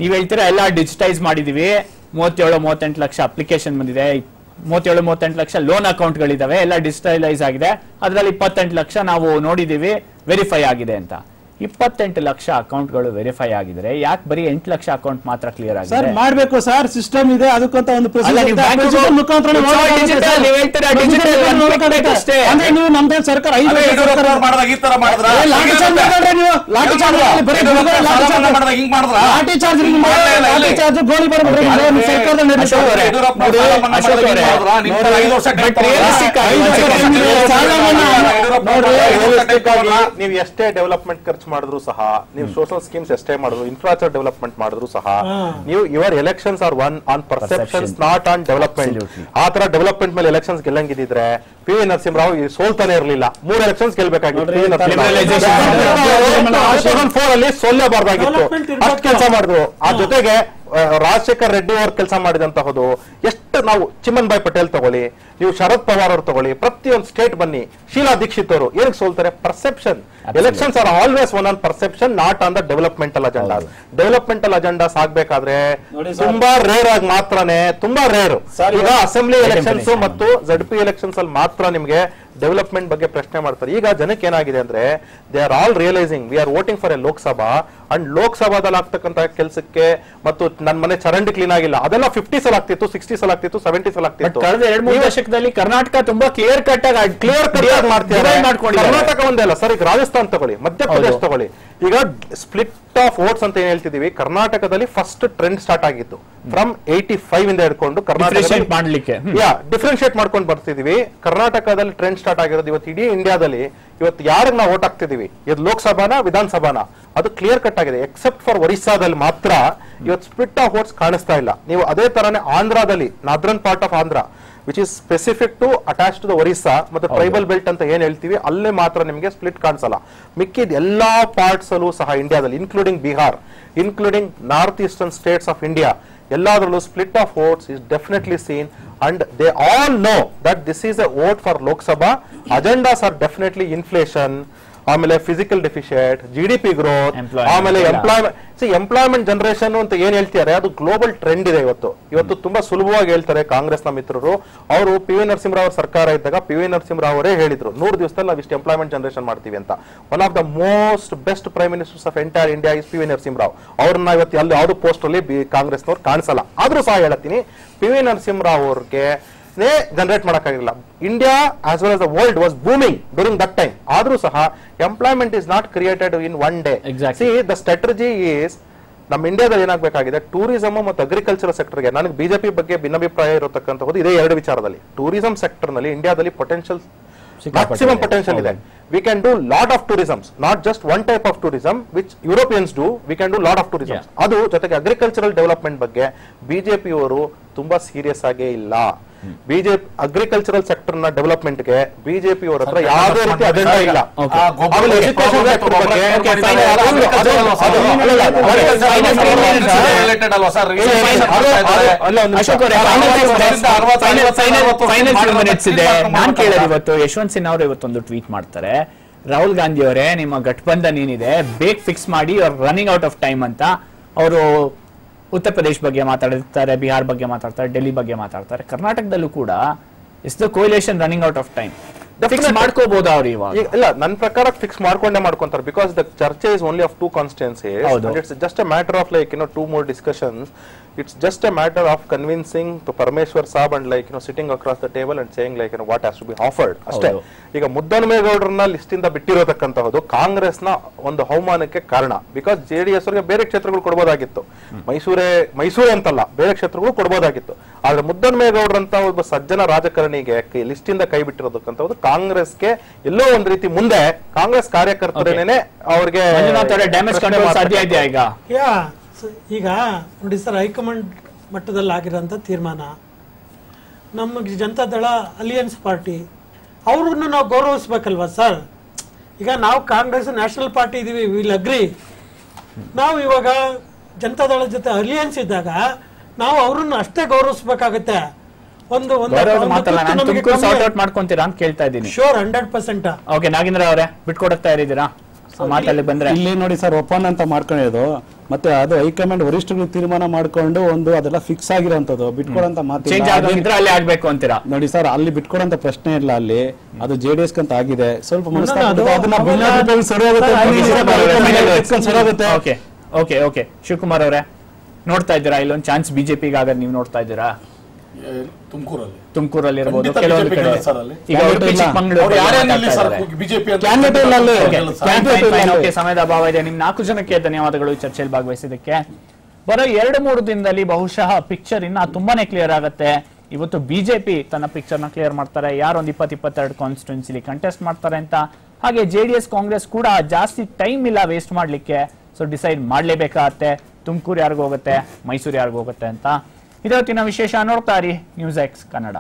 A: ನೀವ್ ಹೇಳ್ತೀರಾ ಎಲ್ಲ ಡಿಜಿಟೈಸ್ ಮಾಡಿದೀವಿ, 37-38 ಲಕ್ಷ ಅಪ್ಲಿಕೇಶನ್ ಬಂದಿದೆ, 37-38 ಲಕ್ಷ ಲೋನ್ ಅಕೌಂಟ್ಗಳಿದಾವೆ, ಎಲ್ಲ ಡಿಜಿಟಲೈಸ್ ಆಗಿದೆ. ಅದರಲ್ಲಿ 28 ಲಕ್ಷ ನಾವು ನೋಡಿದೀವಿ ವೆರಿಫೈ ಆಗಿದೆ ಅಂತ. 28 ಲಕ್ಷ ಅಕೌಂಟ್ಗಳು ವೆರಿಫೈ ಆಗಿದ್ರೆ ಯಾಕೆ ಬರೀ 8 ಲಕ್ಷ ಅಕೌಂಟ್ ಮಾತ್ರ ಕ್ಲಿಯರ್ ಆಗಿದೆ?
C: ಸರ್ ಮಾಡ್ಬೇಕು ಸರ್, ಸಿಸ್ಟಮ್ ಇದೆ, ಅದಕ್ಕಂತ ಒಂದು ನೀವು ನಮ್ದೇ ಸರ್ಕಾರ
B: ನೀವು ಎಷ್ಟೇ ಡೆವಲಪ್ಮೆಂಟ್ ಖರ್ಚು ಮಾಡಿದ್ರು ಸಹ, ನೀವು ಸೋಷಿಯಲ್ ಸ್ಕೀಮ್ಸ್ ಎಷ್ಟೇ ಮಾಡಿದ್ರು, ಇನ್ಫ್ರಾಸ್ಟ್ರಕ್ಚರ್ ಡೆವಲಪ್ಮೆಂಟ್ ಮಾಡಿದ್ರು ಸಹ, ನೀವು your elections are one on perceptions not on development. ಆ ತರ ಡೆವಲಪ್ಮೆಂಟ್ ಮೇಲೆ ಎಲೆಕ್ಷನ್ಸ್ ಗೆಲ್ಲಂಗಿದ್ರೆ ಪಿ.ವಿ. ನರಸಿಂಹರಾವ್ ಸೋಲ್ತಾನೆ ಇರಲಿಲ್ಲ. 3 ಎಲೆಕ್ಷನ್ಸ್ ಗೆಲ್ಬೇಕಾಗಿತ್ತು. 2004 ಅಲ್ಲಿ ಸೋಲ್ಲೇಬಾರ್ದಾಗಿತ್ತು, ಅಷ್ಟು ಕೆಲಸ ಮಾಡಿದ್ರು. ಆ ಜೊತೆಗೆ ರಾಜಶೇಖರ್ ರೆಡ್ಡಿ ಅವ್ರ ಕೆಲಸ ಮಾಡಿದಂತಹದ್ದು ಎಷ್ಟು. ನಾವು ಚಿಮನ್ ಭಾಯ್ ಪಟೇಲ್ ತಗೊಳ್ಳಿ, ನೀವು ಶರದ್ ಪವಾರ್ ಅವ್ರು ತಗೊಳ್ಳಿ, ಪ್ರತಿಯೊಂದು ಸ್ಟೇಟ್ ಬನ್ನಿ, ಶೀಲಾ ದೀಕ್ಷಿತ್ ಅವರು ಏನಕ್ಕೆ ಸೋಲ್ತಾರೆ? Perception. Elections are always won on perception, not on the developmental agenda. Developmental agendas ಆಗ್ಬೇಕಾದ್ರೆ ತುಂಬಾ ರೇರ್ ಆಗಿ ಮಾತ್ರನೇ, ತುಂಬಾ ರೇರ್. ಈಗ ಅಸೆಂಬ್ಲಿ ಎಲೆಕ್ಷನ್ಸ್ ಮತ್ತು ZP ಎಲೆಕ್ಷನ್ಸ್ ಅಲ್ಲಿ ಮಾತ್ರ ನಿಮ್ಗೆ ಡೆವಲಪ್ಮೆಂಟ್ ಬಗ್ಗೆ ಪ್ರಶ್ನೆ ಮಾಡ್ತಾರೆ. ಈಗ ಜನಕ್ಕೆ ಏನಾಗಿದೆ ಅಂದ್ರೆ they are all realising we are voting for a Lok Sabha and ಲೋಕಸಭಾದಲ್ಲಿ ಆಗ್ತಕ್ಕಂತ ಕೆಲಸಕ್ಕೆ ಮತ್ತು ನನ್ನ ಮನೆ ಚರಂಡಿ ಕ್ಲೀನ್ ಆಗಿಲ್ಲ, ಅದೆಲ್ಲ 50 ಸಲ ಆಗ್ತಿತ್ತು, 60 ಸಲ ಆಗ್ತಿತ್ತು, 70 ಸಲ ಆಗ್ತಿತ್ತು.
A: ಕಳೆದ 2-3 ದಶಕದಲ್ಲಿ ಕರ್ನಾಟಕ ತುಂಬಾ ಕ್ಲಿಯರ್ ಕಟ್ ಆಗಿ
B: ಮಾಡ್ತಾರೆ. ಕರ್ನಾಟಕ ಒಂದೇ ಅಲ್ಲ ಸರ್, ಈಗ ರಾಜಸ್ಥಾನ್ ತಗೊಳ್ಳಿ, ಮಧ್ಯಪ್ರದೇಶ ತಗೊಳ್ಳಿ. ಈಗ ಸ್ಪ್ಲಿಟ್ ಆಫ್ ವೋಟ್ಸ್ ಅಂತ ಏನ್ ಹೇಳ್ತಿದೀವಿ, ಕರ್ನಾಟಕದಲ್ಲಿ ಫಸ್ಟ್ ಟ್ರೆಂಡ್ ಸ್ಟಾರ್ಟ್ ಆಗಿತ್ತು. ಫ್ರಮ್ 85 ಇಂದ ಹಿಡ್ಕೊಂಡು ಕರ್ನಾಟಕ
A: ಮಾಡ್ಲಿಕ್ಕೆ
B: ಡಿಫ್ರೆನ್ಶಿಯೇಟ್ ಮಾಡ್ಕೊಂಡು ಬರ್ತಿದೀವಿ. ಕರ್ನಾಟಕದಲ್ಲಿ ಟ್ರೆಂಡ್ ಸ್ಟಾರ್ಟ್ ಆಗಿರೋದು. ಇವತ್ತು ಇಡೀ ಇಂಡಿಯಾದಲ್ಲಿ ಇವತ್ತು ಯಾರಿಗೆ ನಾವು ವೋಟ್ ಹಾಕ್ತಿದೀವಿ, ಇದು ಲೋಕಸಭಾನ ವಿಧಾನಸಭಾನ, ಅದು ಕ್ಲಿಯರ್ ಕಟ್ ಆಗಿದೆ. ಎಕ್ಸೆಪ್ಟ್ ಫಾರ್ ಒರಿಸ್ಸಾದಲ್ಲಿ ಮಾತ್ರ ಇವತ್ತು ಸ್ಪ್ಲಿಟ್ ಆಫ್ ವೋಟ್ಸ್ ಕಾಣಿಸ್ತಾ ಇಲ್ಲ. ನೀವು ಅದೇ ತರನೇ ಆಂಧ್ರದಲ್ಲಿ, northern part of Andhra which is specific to attach to the Orissa ಮತ್ತು ಟ್ರೈಬಲ್ ಬೆಲ್ಟ್ ಅಂತ ಏನ್ ಹೇಳ್ತೀವಿ, ಅಲ್ಲೇ ಮಾತ್ರ ನಿಮಗೆ ಸ್ಪ್ಲಿಟ್ ಕಾಣಿಸಲ್ಲ. ಮಿಕ್ಕಿದ ಎಲ್ಲಾ ಪಾರ್ಟ್ಸ್ ಅಲ್ಲೂ ಸಹ ಇಂಡಿಯಾದಲ್ಲಿ, including Bihar, including north eastern states of India, ಎಲ್ಲಾದ್ರಲ್ಲೂ split of votes is definitely seen. and they all know that this is a vote for Lok Sabha. Agendas are definitely inflation, ಆಮೇಲೆ physical ಡೆಫಿಷಿಯೇಟ್, GDP growth, ಆಮೇಲೆ employment generation ಅಂತ ಏನ್ ಹೇಳ್ತಾರೆ, ಅದು global trend ಇದೆ. ಇವತ್ತು ತುಂಬಾ ಸುಲಭವಾಗಿ ಹೇಳ್ತಾರೆ ಕಾಂಗ್ರೆಸ್ನ ಮಿತ್ರರು. ಅವರು P.V. ನರಸಿಂಹರಾವ್ ಸರ್ಕಾರ ಇದ್ದಾಗ P.V. ನರಸಿಂಹರಾವ್ ಅವರೇ ಹೇಳಿದ್ರು 100 ದಿವಸದಲ್ಲಿ ನಾವು ಇಷ್ಟು ಎಂಪ್ಲಾಯ್ಮೆಂಟ್ ಜನರೇಷನ್ ಮಾಡ್ತೀವಿ ಅಂತ. One of the most best prime ministers of entire India is P.V. Narasimha Rao. ಅವ್ರನ್ನ ಇವತ್ತು ಅಲ್ಲಿ ಯಾವ್ದು ಪೋಸ್ಟ್ ಅಲ್ಲಿ ಕಾಂಗ್ರೆಸ್ನವ್ರು ಕಾಣಿಸಲ್ಲ. ಆದ್ರೂ ಸಹ ಹೇಳ್ತೀನಿ, P.V. ನರಸಿಂಹರಾವ್ ಅವ್ರಿಗೆ ಜನರೇಟ್ ಮಾಡಕ್ಕಾಗಿಲ್ಲ. India as well as the world was booming during that time. ಆದ್ರೂ ಸಹ employment is not created in one day. See the strategy is, ನಮ್ಮ ಇಂಡಿಯಾದಲ್ಲಿ ಏನಾಗಬೇಕಾಗಿದೆ, ಟೂರಿಸಮ್ ಮತ್ತು ಅಗ್ರಿಕಲ್ಚರ್ ಸೆಕ್ಟರ್ಗೆ, ನನಗೆ ಬಿಜೆಪಿ ಬಗ್ಗೆ ಭಿನ್ನಾಭಿಪ್ರಾಯ ಇರತಕ್ಕಂಥದ್ದು ಇದೇ 2 ವಿಚಾರದಲ್ಲಿ. ಟೂರಿಸಂ ಸೆಕ್ಟರ್ ನಲ್ಲಿ ಇಂಡಿಯಾದಲ್ಲಿ ಪೊಟೆನ್ಶಿಯಲ್, ಮ್ಯಾಕ್ಸಿಮಮ್ ಪೊಟೆನ್ಶಿಯಲ್ ಇದೆ. We can do lot of tourisms, not just one type of tourism which Europeans do. We can do lot of tourisms. ಅದು ಜೊತೆಗೆ ಅಗ್ರಿಕಲ್ಚರಲ್ ಡೆವಲಪ್ಮೆಂಟ್ ಬಗ್ಗೆ ಬಿಜೆಪಿಯವರು ತುಂಬಾ ಸೀರಿಯಸ್ ಆಗೇ ಇಲ್ಲ. ಬಿಜೆಪಿ ಅಗ್ರಿಕಲ್ಚರಲ್ ಸೆಕ್ಟರ್ ನ ಡೆವಲಪ್ಮೆಂಟ್ ಗೆ ಬಿಜೆಪಿ ಅವರ ಹತ್ರ ಯಾವುದೇ ರೀತಿ ಅಜೆಂಡಾ ಇಲ್ಲ.
A: ನಾನ್ ಕೇಳಿದ್ರೆ ಇವತ್ತು ಯಶವಂತ್ ಸಿನ್ಹಾ ಅವರು ಇವತ್ತೊಂದು ಟ್ವೀಟ್ ಮಾಡ್ತಾರೆ, ರಾಹುಲ್ ಗಾಂಧಿ ಅವರೇ ನಿಮ್ಮ ಗಠಬಂಧನ್ ಏನಿದೆ ಬೇಗ ಫಿಕ್ಸ್ ಮಾಡಿ, ರನ್ನಿಂಗ್ ಔಟ್ ಆಫ್ ಟೈಮ್ ಅಂತ. ಅವರು ಉತ್ತರ ಪ್ರದೇಶ ಬಗ್ಗೆ ಮಾತಾಡ್ತಾರೆ, ಬಿಹಾರ್ ಬಗ್ಗೆ ಮಾತಾಡ್ತಾರೆ, ಡೆಲ್ಲಿ ಬಗ್ಗೆ ಮಾತಾಡ್ತಾರೆ. ಕರ್ನಾಟಕದಲ್ಲೂ ಕೂಡ is the coalition running out of time. Fix ಮಾಡ್ಕೋಬಹುದಾ ಅವ್ರು ಇವಾಗ?
B: ಇಲ್ಲ, ನನ್ನ ಪ್ರಕಾರ ಫಿಕ್ಸ್ ಮಾಡ್ಕೊಂತಾರೆ. ಬಿಕಾಸ್ ದ ಚರ್ಚೆ is only of 2 constituencies. It's just a matter of 2 more discussions. It's just a matter of convincing to Parmeshwar Saab and sitting across the table and saying what has to be offered. ಅಷ್ಟೇ. ಈಗ ಮುದ್ದನಮೇಗೌಡರನ್ನ list ಇಂದ ಬಿಟ್ಟಿರೋತಕ್ಕಂತಹದ್ದು ಕಾಂಗ್ರೆಸ್ ನ ಒಂದು ಅವಮಾನಕ್ಕೆ ಕಾರಣ. Because JDS ಅವರಿಗೆ ಬೇರೆ ಕ್ಷೇತ್ರಗಳು ಕೊಡಬಹುದಾಗಿತ್ತು, ಮೈಸೂರೇ ಅಂತಲ್ಲ, ಬೇರೆ ಕ್ಷೇತ್ರಗಳು ಕೊಡಬಹುದಾಗಿತ್ತು. ಆದ್ರೆ ಮುದ್ದನಮೇಗೌಡರಂತ ಒಬ್ಬ ಸಜ್ಜನ ರಾಜಕಾರಣಿಗೆ ಲಿಸ್ಟ್ ಇಂದ ಕೈ ಬಿಟ್ಟಿರೋದಕ್ಕಂತಹದ್ದು ಕಾಂಗ್ರೆಸ್ಗೆ ಎಲ್ಲೋ ಒಂದ್ ರೀತಿ ಮುಂದೆ ಕಾಂಗ್ರೆಸ್ ಕಾರ್ಯಕರ್ತರೇನೆ ಅವ್ರಿಗೆ
A: ಡ್ಯಾಮೇಜ್ ಸಾಧ್ಯ ಇದೆ.
D: ಈಗ ನೋಡಿ ಸರ್, ಹೈಕಮಾಂಡ್ ಮಟ್ಟದಲ್ಲಿ ಆಗಿರೋಂಥ ತೀರ್ಮಾನ, ನಮಗೆ ಜನತಾದಳ ಅಲಿಯನ್ಸ್ ಪಾರ್ಟಿ ಅವ್ರನ್ನ ನಾವು ಗೌರವಿಸ್ಬೇಕಲ್ವಾ ಸರ್? ಈಗ ನಾವು ಕಾಂಗ್ರೆಸ್ ನ್ಯಾಷನಲ್ ಪಾರ್ಟಿ ಇದೀವಿ, ವಿಲ್ ಅಗ್ರಿ. ನಾವು ಇವಾಗ ಜನತಾದಳ ಜೊತೆ ಅಲಿಯನ್ಸ್ ಇದ್ದಾಗ ನಾವು ಅವ್ರನ್ನ ಅಷ್ಟೇ ಗೌರವಿಸ್ಬೇಕಾಗತ್ತೆ.
A: ಮಾಡ್ಕೊಂತೀರಾ ಅಂತ ಕೇಳ್ತಾ ಇದ್ದೀನಿ.
D: ಶೋರ್ 100%.
A: ಓಕೆ, ನಾಗೇಂದ್ರ ಅವರೇ ಬಿಟ್ಕೊಡಕ್ತಾ ಇದ್ದೀರಾ? ಮಾತಲ್ಲಿ ಬಂದ್ರೆ
C: ಇಲ್ಲಿ ನೋಡಿ ಸರ್, ಒಪ್ಪಂದ ಅಂತ ಮಾಡ್ಕೊಂಡಿರೋದು ಮತ್ತೆ ಅದು ಹೈಕಮಾಂಡ್ ವರಿಷ್ಠರು ತೀರ್ಮಾನ ಮಾಡ್ಕೊಂಡು ಒಂದು ಅದೆಲ್ಲ ಫಿಕ್ಸ್ ಆಗಿರೋಂಥದ್ದು, ಬಿಟ್ಕೊಡಂತ ಮಾತು
A: ಚೇಂಜ್ ಆಗಿದ್ರೆ ಅಲ್ಲಿ ಆಗ್ಬೇಕು ಅಂತೀರಾ?
C: ನೋಡಿ ಸರ್, ಅಲ್ಲಿ ಬಿಟ್ಕೊಡಂತ ಪ್ರಶ್ನೆ ಇಲ್ಲ. ಅಲ್ಲಿ ಅದು JDS ಅಂತ ಆಗಿದೆ. ಸ್ವಲ್ಪ
A: ಓಕೆ ಶಿವಕುಮಾರ್ ಅವರೇ, ನೋಡ್ತಾ ಇದ್ದೀರಾ ಇಲ್ಲೊಂದು ಚಾನ್ಸ್ ಬಿಜೆಪಿಗೆ ಆಗ ನೀವು ನೋಡ್ತಾ ಇದ್ದೀರಾ? ತುಮಕೂರಲ್ಲಿ ಇರಬಹುದು, ಕೆಲವೊಂದು ಕಡೆ ಈಗ ಉಡುಪಿ ಚಿಕ್ಕಮಗಳೂರು ಸಮಯದ ಅಭಾವ ಇದೆ. ನಿಮ್ 4 ಜನಕ್ಕೆ ಧನ್ಯವಾದಗಳು ಈ ಚರ್ಚೆಯಲ್ಲಿ ಭಾಗವಹಿಸಿದಕ್ಕೆ. ಬರೋ 2-3 ದಿನದಲ್ಲಿ ಬಹುಶಃ ಪಿಕ್ಚರ್ ಇನ್ನ ತುಂಬಾನೇ ಕ್ಲಿಯರ್ ಆಗುತ್ತೆ. ಇವತ್ತು ಬಿಜೆಪಿ ತನ್ನ ಪಿಕ್ಚರ್ ನ ಕ್ಲಿಯರ್ ಮಾಡ್ತಾರೆ, ಯಾರೊಂದು 20-22 ಕಾನ್ಸ್ಟಿಟ್ಯೂನ್ಸಿಲಿ ಕಂಟೆಸ್ಟ್ ಮಾಡ್ತಾರೆ ಅಂತ. ಹಾಗೆ JDS ಕಾಂಗ್ರೆಸ್ ಕೂಡ ಜಾಸ್ತಿ ಟೈಮ್ ಇಲ್ಲ ವೇಸ್ಟ್ ಮಾಡ್ಲಿಕ್ಕೆ. ಸೊ ಡಿಸೈಡ್ ಮಾಡ್ಲೇಬೇಕಾಗತ್ತೆ, ತುಮಕೂರು ಯಾರಿಗೋಗುತ್ತೆ, ಮೈಸೂರು ಯಾರಿಗೋಗುತ್ತೆ ಅಂತ. ಇದೊತ್ತಿನ ವಿಶೇಷ. ನೋಡ್ತಾ ಇರಿ ನ್ಯೂಸ್ ಎಕ್ಸ್ ಕನ್ನಡ.